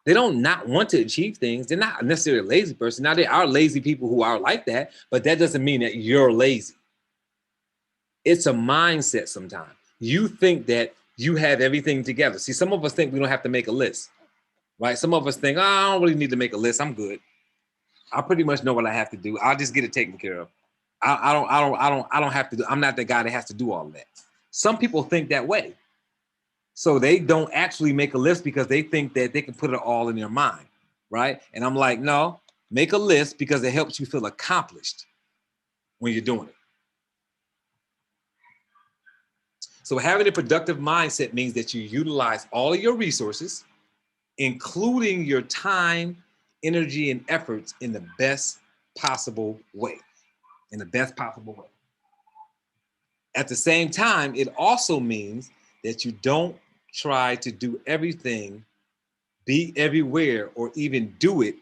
They don't not want to achieve things. They're not necessarily a lazy person. Now, there are lazy people who are like that, but that doesn't mean that you're lazy. It's a mindset sometimes. You think that you have everything together. See, some of us think we don't have to make a list, right? Some of us think, oh, I don't really need to make a list. I'm good. I pretty much know what I have to do. I'll just get it taken care of. I don't have to do, I'm not the guy that has to do all of that. Some people think that way. So they don't actually make a list because they think that they can put it all in their mind, right? And I'm like, no, make a list because it helps you feel accomplished when you're doing it. So having a productive mindset means that you utilize all of your resources, including your time, energy, and efforts in the best possible way. At the same time, it also means that you don't try to do everything, be everywhere, or even do it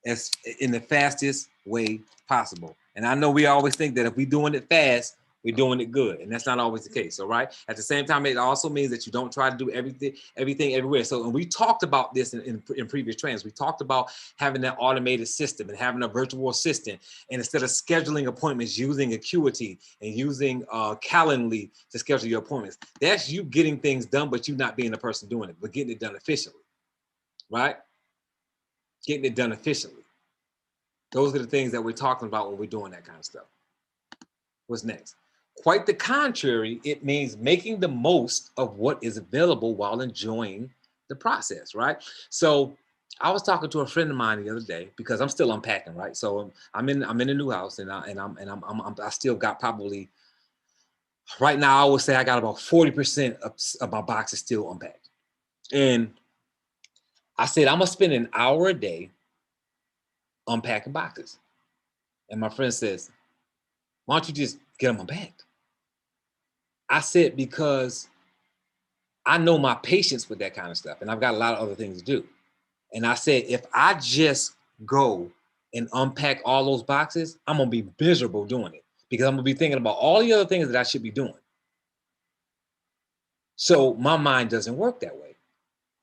as in the fastest way possible. And I know we always think that if we're doing it fast, We're doing it good. And that's not always the case. All right. At the same time, it also means that you don't try to do everything everywhere. So, and we talked about this in previous trainings. We talked about having that automated system and having a virtual assistant. And instead of scheduling appointments using Acuity and using Calendly to schedule your appointments, that's you getting things done, but you not being the person doing it, but getting it done efficiently. Right? Getting it done efficiently. Those are the things that we're talking about when we're doing that kind of stuff. What's next? Quite the contrary, it means making the most of what is available while enjoying the process, right? So I was talking to a friend of mine the other day because I'm still unpacking, right? So I'm in a new house, and I still got probably right now I would say I got about 40% of my boxes still unpacked. And I said I'm gonna spend an hour a day unpacking boxes. And my friend says, why don't you just get them unpacked? I said, because I know my patience with that kind of stuff, and I've got a lot of other things to do. And I said, if I just go and unpack all those boxes, I'm gonna be miserable doing it because I'm gonna be thinking about all the other things that I should be doing. So my mind doesn't work that way.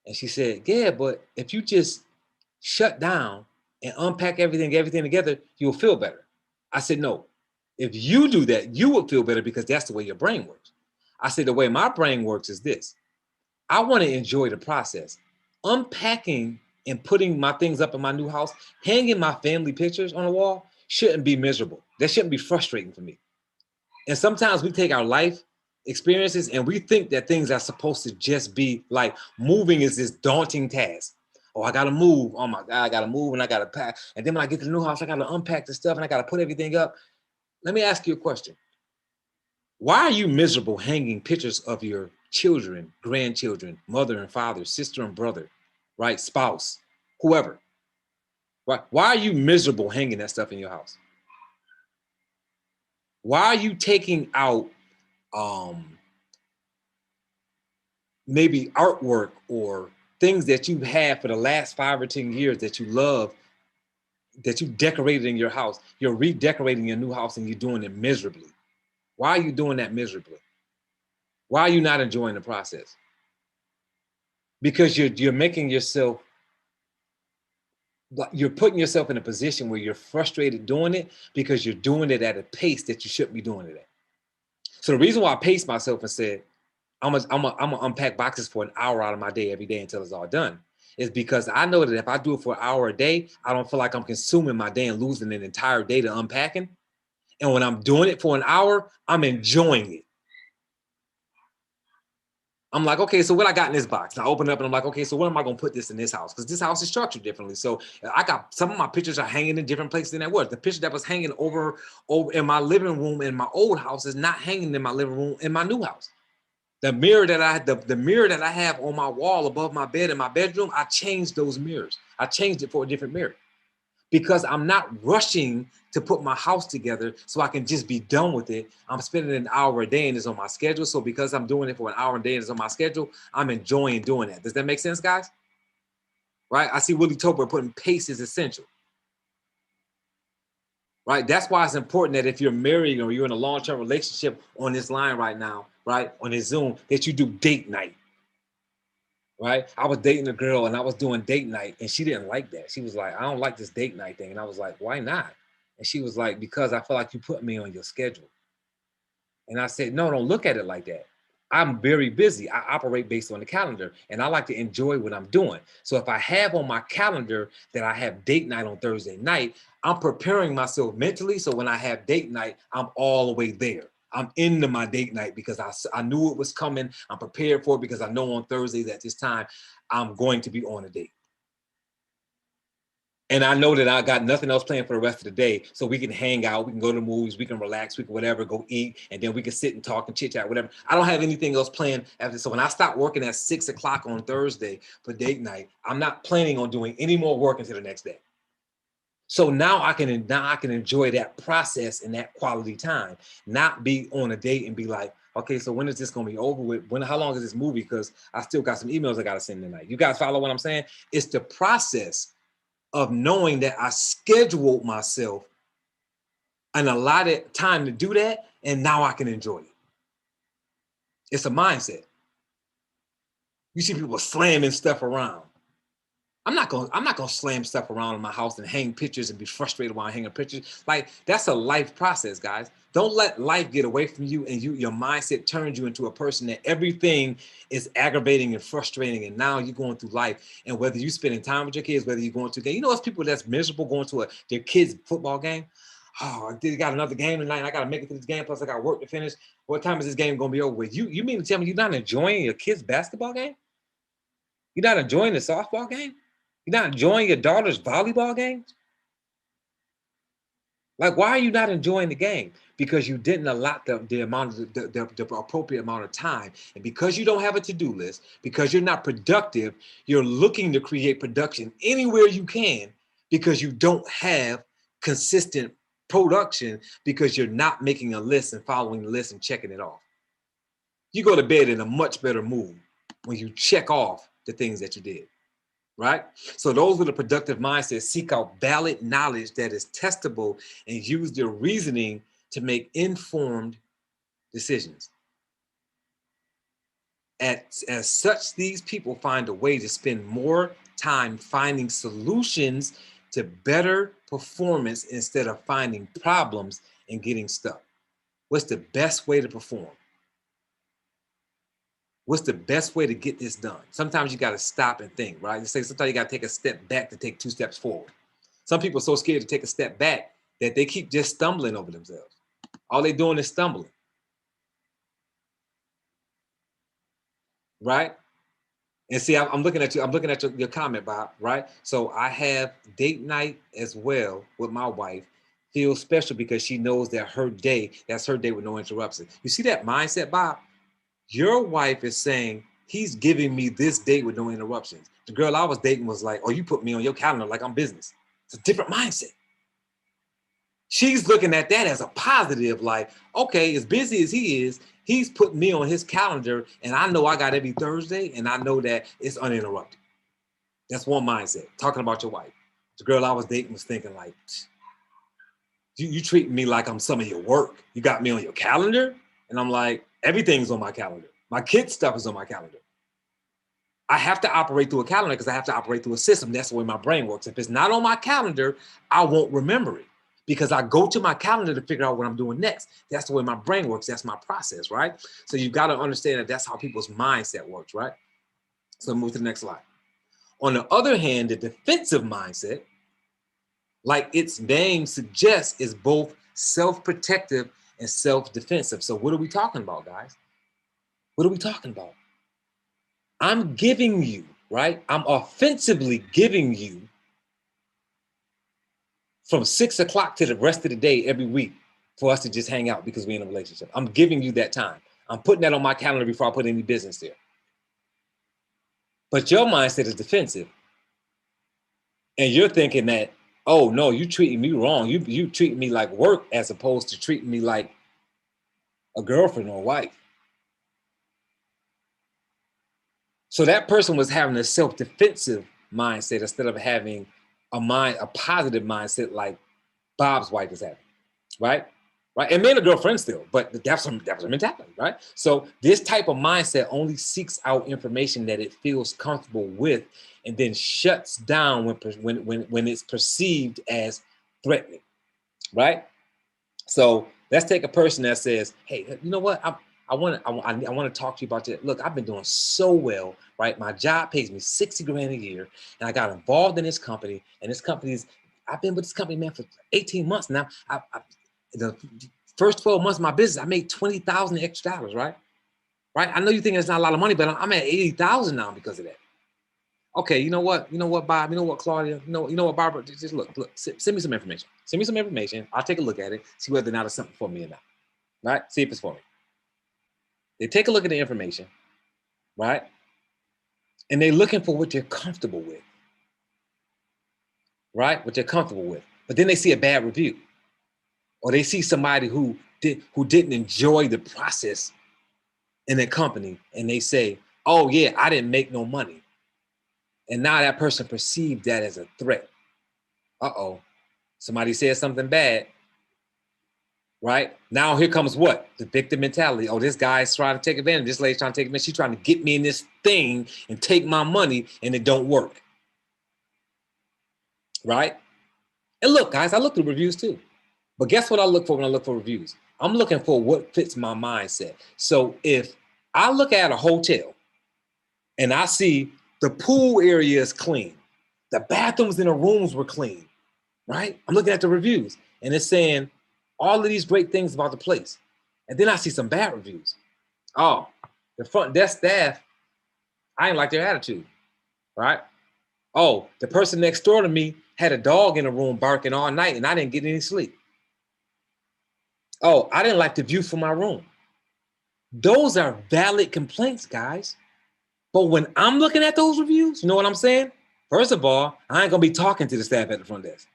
And she said, yeah, but if you just shut down and unpack everything together, you'll feel better. I said, no, if you do that, you will feel better because that's the way your brain works. I said, the way my brain works is this. I want to enjoy the process. Unpacking and putting my things up in my new house, hanging my family pictures on the wall shouldn't be miserable. That shouldn't be frustrating for me. And sometimes we take our life experiences and we think that things are supposed to just be like moving is this daunting task. Oh, I gotta move. Oh my God, I gotta move and I gotta pack. And then when I get to the new house, I gotta unpack the stuff and I gotta put everything up. Let me ask you a question. Why are you miserable hanging pictures of your children, grandchildren, mother and father, sister and brother, right? Spouse, whoever. Right? Why are you miserable hanging that stuff in your house? Why are you taking out maybe artwork or things that you've had for the last 5 or 10 years that you love, that you decorated in your house? You're redecorating your new house and you're doing it miserably. Why are you doing that miserably? Why are you not enjoying the process? Because you're making yourself, you're putting yourself in a position where you're frustrated doing it because you're doing it at a pace that you shouldn't be doing it at. So the reason why I paced myself and said, I'm gonna unpack boxes for an hour out of my day every day until it's all done is because I know that if I do it for an hour a day, I don't feel like I'm consuming my day and losing an entire day to unpacking. And when I'm doing it for an hour, I'm enjoying it. I'm like, okay, so what I got in this box? And I open it up and I'm like, okay, so what am I gonna put this in this house? Because this house is structured differently. So I got some of my pictures are hanging in different places than that was. The picture that was hanging over in my living room in my old house is not hanging in my living room in my new house. The mirror that the mirror that I have on my wall above my bed in my bedroom, I changed those mirrors. I changed it for a different mirror because I'm not rushing to put my house together so I can just be done with it. I'm spending an hour a day and it's on my schedule. So because I'm doing it for an hour a day and it's on my schedule, I'm enjoying doing that. Does that make sense, guys? Right? I see Willie Topper putting pace is essential. Right? That's why it's important that if you're married or you're in a long-term relationship on this line right now, right, on this Zoom, that you do date night. Right? I was dating a girl and I was doing date night and she didn't like that. She was like, I don't like this date night thing. And I was like, why not? And she was like, because I feel like you put me on your schedule. And I said, no, don't look at it like that. I'm very busy. I operate based on the calendar and I like to enjoy what I'm doing. So if I have on my calendar that I have date night on Thursday night, I'm preparing myself mentally. So when I have date night, I'm all the way there. I'm into my date night because I knew it was coming. I'm prepared for it because I know on Thursdays at this time, I'm going to be on a date. And I know that I got nothing else planned for the rest of the day. So we can hang out, we can go to the movies, we can relax, we can whatever, go eat, and then we can sit and talk and chit chat, whatever. I don't have anything else planned after. So when I stop working at 6 o'clock on Thursday for date night, I'm not planning on doing any more work until the next day. So now I can enjoy that process and that quality time, not be on a date and be like, okay, so when is this gonna be over with? How long is this movie? Because I still got some emails I gotta send tonight. You guys follow what I'm saying? It's the process of knowing that I scheduled myself and allotted time to do that, and now I can enjoy it. It's a mindset. You see people slamming stuff around. I'm not gonna slam stuff around in my house and hang pictures and be frustrated while I hang pictures. Like, that's a life process, guys. Don't let life get away from you, and your mindset turns you into a person that everything is aggravating and frustrating. And now you're going through life, and whether you're spending time with your kids, whether you're going to a game, those people that's miserable going to their kids' football game. Oh, they got another game tonight. I got to make it to this game. Plus, I got work to finish. What time is this game going to be over with? You mean to tell me you're not enjoying your kids' basketball game? You're not enjoying the softball game? You're not enjoying your daughter's volleyball game? Like, why are you not enjoying the game? Because you didn't allot the amount of the appropriate amount of time. And because you don't have a to-do list, because you're not productive, you're looking to create production anywhere you can because you don't have consistent production, because you're not making a list and following the list and checking it off. You go to bed in a much better mood when you check off the things that you did. Right? So those with a productive mindset seek out valid knowledge that is testable and use their reasoning to make informed decisions. As such, these people find a way to spend more time finding solutions to better performance instead of finding problems and getting stuck. What's the best way to perform? What's the best way to get this done? Sometimes you got to stop and think, right? You say sometimes you got to take a step back to take 2 steps forward. Some people are so scared to take a step back that they keep just stumbling over themselves. All they're doing is stumbling, right? And see, I'm looking at you. I'm looking at your comment, Bob, right? So I have date night as well with my wife. Feels special because she knows that that's her day with no interruptions. You see that mindset, Bob? Your wife is saying, he's giving me this date with no interruptions. The girl I was dating was like, oh, you put me on your calendar like I'm business. It's a different mindset. She's looking at that as a positive, like, okay, as busy as he is, he's putting me on his calendar, and I know I got every Thursday, and I know that it's uninterrupted. That's one mindset. Talking about your wife. The girl I was dating was thinking like, you treat me like I'm some of your work. You got me on your calendar? And I'm like, everything's on my calendar. My kids' stuff is on my calendar. I have to operate through a calendar because I have to operate through a system. That's the way my brain works. If it's not on my calendar, I won't remember it because I go to my calendar to figure out what I'm doing next. That's the way my brain works. That's my process, right? So you've got to understand that that's how people's mindset works, right? So move to the next slide. On the other hand, the defensive mindset, like its name suggests, is both self-protective and self-defensive. So what are we talking about, guys? What are we talking about? I'm giving you, right? I'm offensively giving you from 6 o'clock to the rest of the day every week for us to just hang out because we're in a relationship. I'm giving you that time. I'm putting that on my calendar before I put any business there. But your mindset is defensive. And you're thinking that, oh no, you treating me wrong. You treating me like work as opposed to treating me like a girlfriend or a wife. So that person was having a self-defensive mindset instead of having a positive mindset like Bob's wife is having, right? Right, and men are girlfriends still, but that's a mentality, right? So this type of mindset only seeks out information that it feels comfortable with, and then shuts down when it's perceived as threatening, right? So let's take a person that says, "Hey, you know what? I want to talk to you about that. Look, I've been doing so well, right? My job pays me 60 grand a year, and I got involved in this company, and this company's I've been with this company, man, for 18 months now. The first 12 months of my business, I made $20,000 extra dollars, right? Right? I know you think it's not a lot of money, but I'm at 80,000 now because of that. Okay, you know what? You know what, Bob? You know what, Claudia? You know what, Barbara? Just look, send me some information. Send me some information. I'll take a look at it, see whether or not it's something for me or not. Right? See if it's for me. They take a look at the information, right? And they're looking for what you're comfortable with, right? What you're comfortable with. But then they see a bad review, or they see somebody who didn't enjoy the process in their company, and they say, "Oh yeah, I didn't make no money," and now that person perceived that as a threat. Uh-oh, somebody said something bad. right? Now here comes what? The victim mentality. Oh, this guy's trying to take advantage. This lady's trying to take advantage. She's trying to get me in this thing and take my money, and it don't work, right? And look, guys, I look through reviews too. But guess what I look for when I look for reviews? I'm looking for what fits my mindset. So if I look at a hotel and I see the pool area is clean, the bathrooms in the rooms were clean, right? I'm looking at the reviews and it's saying all of these great things about the place. And then I see some bad reviews. Oh, the front desk staff, I didn't like their attitude, right? Oh, the person next door to me had a dog in the room barking all night and I didn't get any sleep. Oh, I didn't like the view from my room. Those are valid complaints, guys. But when I'm looking at those reviews, you know what I'm saying? First of all, I ain't gonna be talking to the staff at the front desk.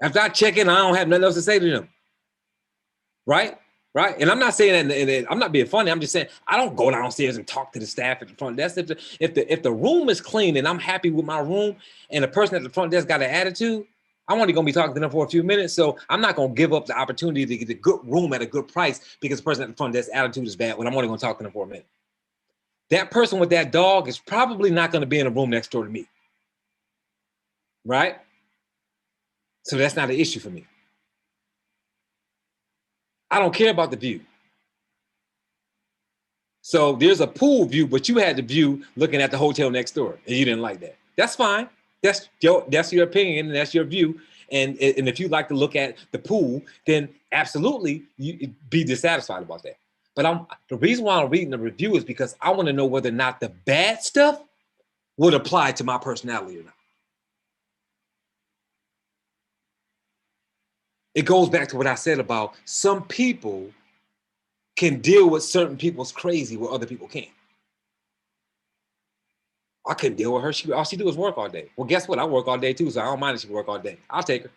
After I check in, I don't have nothing else to say to them. Right? Right? And I'm not saying that, and I'm not being funny. I'm just saying I don't go downstairs and talk to the staff at the front desk. If the room is clean and I'm happy with my room, and the person at the front desk got an attitude, I'm only gonna be talking to them for a few minutes. So I'm not gonna give up the opportunity to get a good room at a good price because the person at the front desk attitude is bad when I'm only gonna talk to them for a minute. That person with that dog is probably not gonna be in a room next door to me. Right? So that's not an issue for me. I don't care about the view. So there's a pool view, but you had the view looking at the hotel next door and you didn't like that. That's fine. That's your opinion and that's your view. And if you like to look at the pool, then absolutely you be dissatisfied about that. But the reason why I'm reading the review is because I want to know whether or not the bad stuff would apply to my personality or not. It goes back to what I said about some people can deal with certain people's crazy where other people can't. I couldn't deal with her. All she do is work all day. Well, guess what? I work all day too, so I don't mind if she work all day. I'll take her,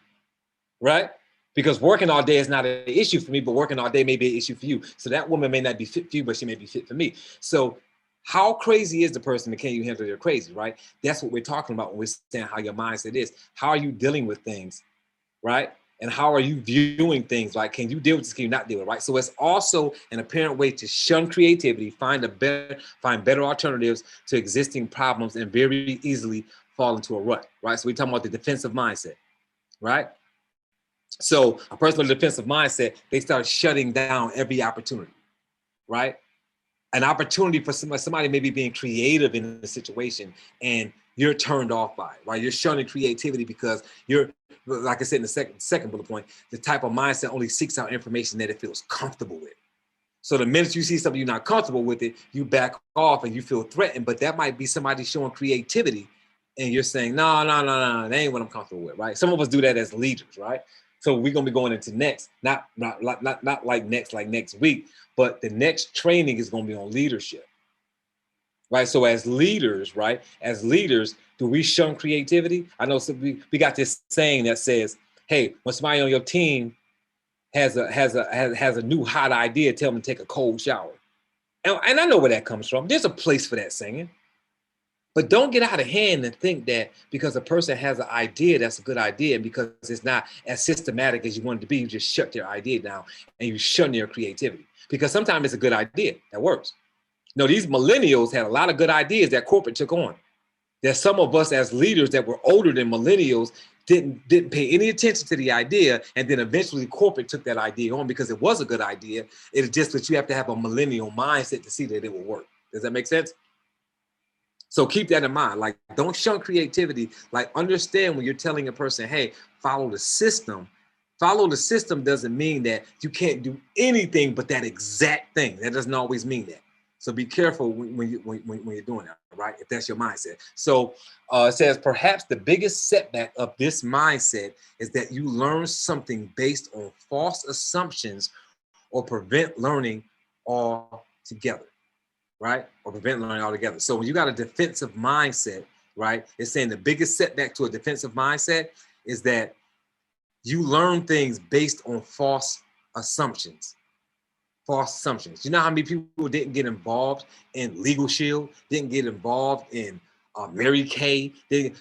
right? Because working all day is not an issue for me, but working all day may be an issue for you. So that woman may not be fit for you, but she may be fit for me. So how crazy is the person and can you handle their crazy, right? That's what we're talking about when we're saying how your mindset is. How are you dealing with things, right? And how are you viewing things? Like, can you deal with this? Can you not deal with it? Right? So it's also an apparent way to shun creativity, find better alternatives to existing problems, and very easily fall into a rut. Right? So we're talking about the defensive mindset, right? So a person with a defensive mindset, they start shutting down every opportunity, right? An opportunity for somebody maybe being creative in the situation and you're turned off by it, right? You're shunning creativity because you're, like I said in the second bullet point, the type of mindset only seeks out information that it feels comfortable with. So the minute you see something you're not comfortable with it, you back off and you feel threatened, but that might be somebody showing creativity and you're saying, no, that ain't what I'm comfortable with, right? Some of us do that as leaders, right? So we're gonna be going into next, not like next week, but the next training is gonna be on leadership, right? So as leaders, right? As leaders, do we shun creativity? I know we got this saying that says, hey, when somebody on your team has a new hot idea, tell them to take a cold shower. And I know where that comes from. There's a place for that saying. But don't get out of hand and think that because a person has an idea, that's a good idea. And because it's not as systematic as you want it to be, you just shut their idea down and you shun their creativity. Because sometimes it's a good idea that works. No, these millennials had a lot of good ideas that corporate took on. There's some of us as leaders that were older than millennials didn't pay any attention to the idea, and then eventually corporate took that idea on because it was a good idea. It's just that you have to have a millennial mindset to see that it will work. Does that make sense? So keep that in mind. Like, don't shun creativity. Like, understand when you're telling a person, hey, follow the system. Follow the system doesn't mean that you can't do anything but that exact thing. That doesn't always mean that. So be careful when you're doing that, right? If that's your mindset. So it says, perhaps the biggest setback of this mindset is that you learn something based on false assumptions or prevent learning altogether, right? Or prevent learning altogether. So when you got a defensive mindset, right? It's saying the biggest setback to a defensive mindset is that you learn things based on false assumptions. False assumptions. You know how many people didn't get involved in Legal Shield, didn't get involved in Mary Kay, any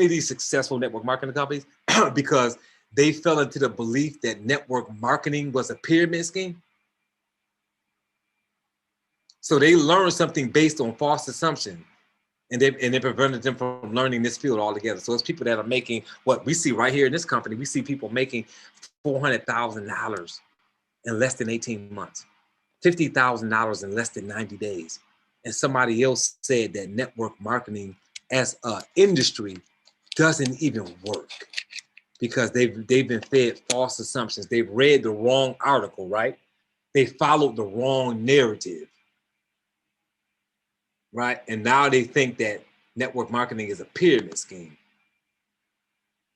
of these successful network marketing companies because they fell into the belief that network marketing was a pyramid scheme. So they learned something based on false assumptions, and they prevented them from learning this field altogether. So it's people that are making what we see right here in this company. We see people making $400,000 in less than 18 months, $50,000 in less than 90 days. And somebody else said that network marketing as an industry doesn't even work because they've been fed false assumptions. They've read the wrong article, right? They followed the wrong narrative, right? And now they think that network marketing is a pyramid scheme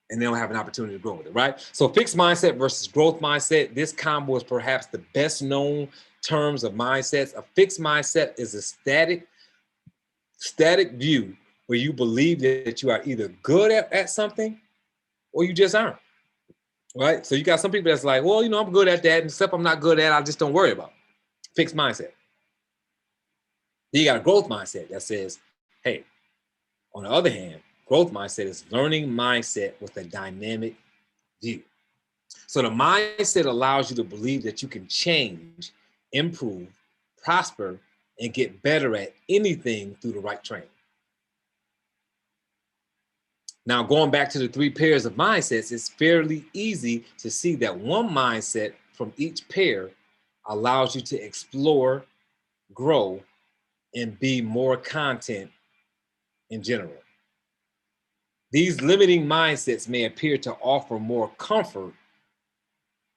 and they don't have an opportunity to grow with it, right? So fixed mindset versus growth mindset. This combo is perhaps the best known terms of mindsets. A fixed mindset is a static view where you believe that you are either good at something or you just aren't, right? So you got some people that's like, well, you know, I'm good at that, and stuff I'm not good at, I just don't worry about. Fixed mindset. Then you got a growth mindset that says, hey, on the other hand, growth mindset is learning mindset with a dynamic view. So the mindset allows you to believe that you can change, improve, prosper, and get better at anything through the right training. Now, going back to the 3 pairs of mindsets, it's fairly easy to see that one mindset from each pair allows you to explore, grow, and be more content in general. These limiting mindsets may appear to offer more comfort,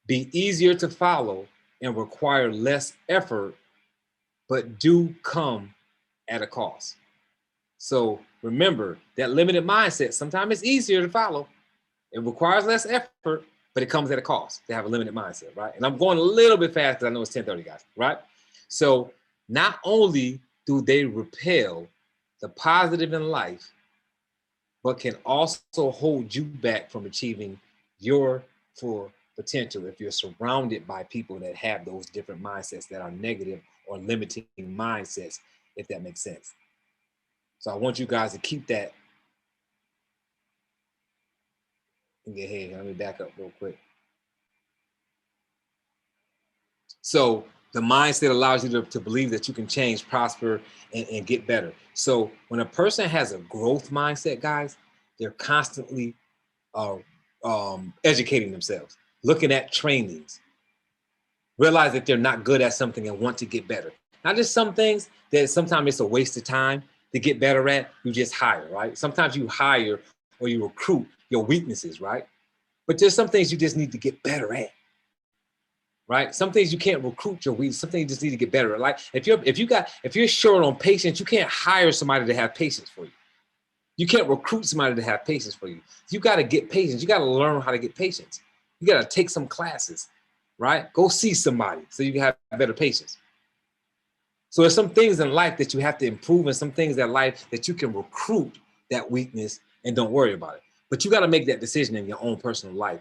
be easier to follow, and require less effort, but do come at a cost. So remember that limited mindset, sometimes it's easier to follow. It requires less effort, but it comes at a cost to have a limited mindset, right? And I'm going a little bit fast because I know it's 10:30, guys, right? So not only do they repel the positive in life, but can also hold you back from achieving your full potential if you're surrounded by people that have those different mindsets that are negative or limiting mindsets, if that makes sense. So I want you guys to keep that in your head. Let me back up real quick. So the mindset allows you to believe that you can change, prosper, and get better. So when a person has a growth mindset, guys, they're constantly educating themselves, looking at trainings, realize that they're not good at something and want to get better. Not just some things that sometimes it's a waste of time to get better at, you just hire, right? Sometimes you hire or you recruit your weaknesses, right? But there's some things you just need to get better at, right? Some things you can't recruit your weakness. Some things you just need to get better at. Like if you're short on patience, you can't hire somebody to have patience for you. You can't recruit somebody to have patience for you. You got to get patience. You got to learn how to get patience. You got to take some classes, right? Go see somebody so you can have better patience. So there's some things in life that you have to improve, and some things in life that you can recruit that weakness and don't worry about it. But you got to make that decision in your own personal life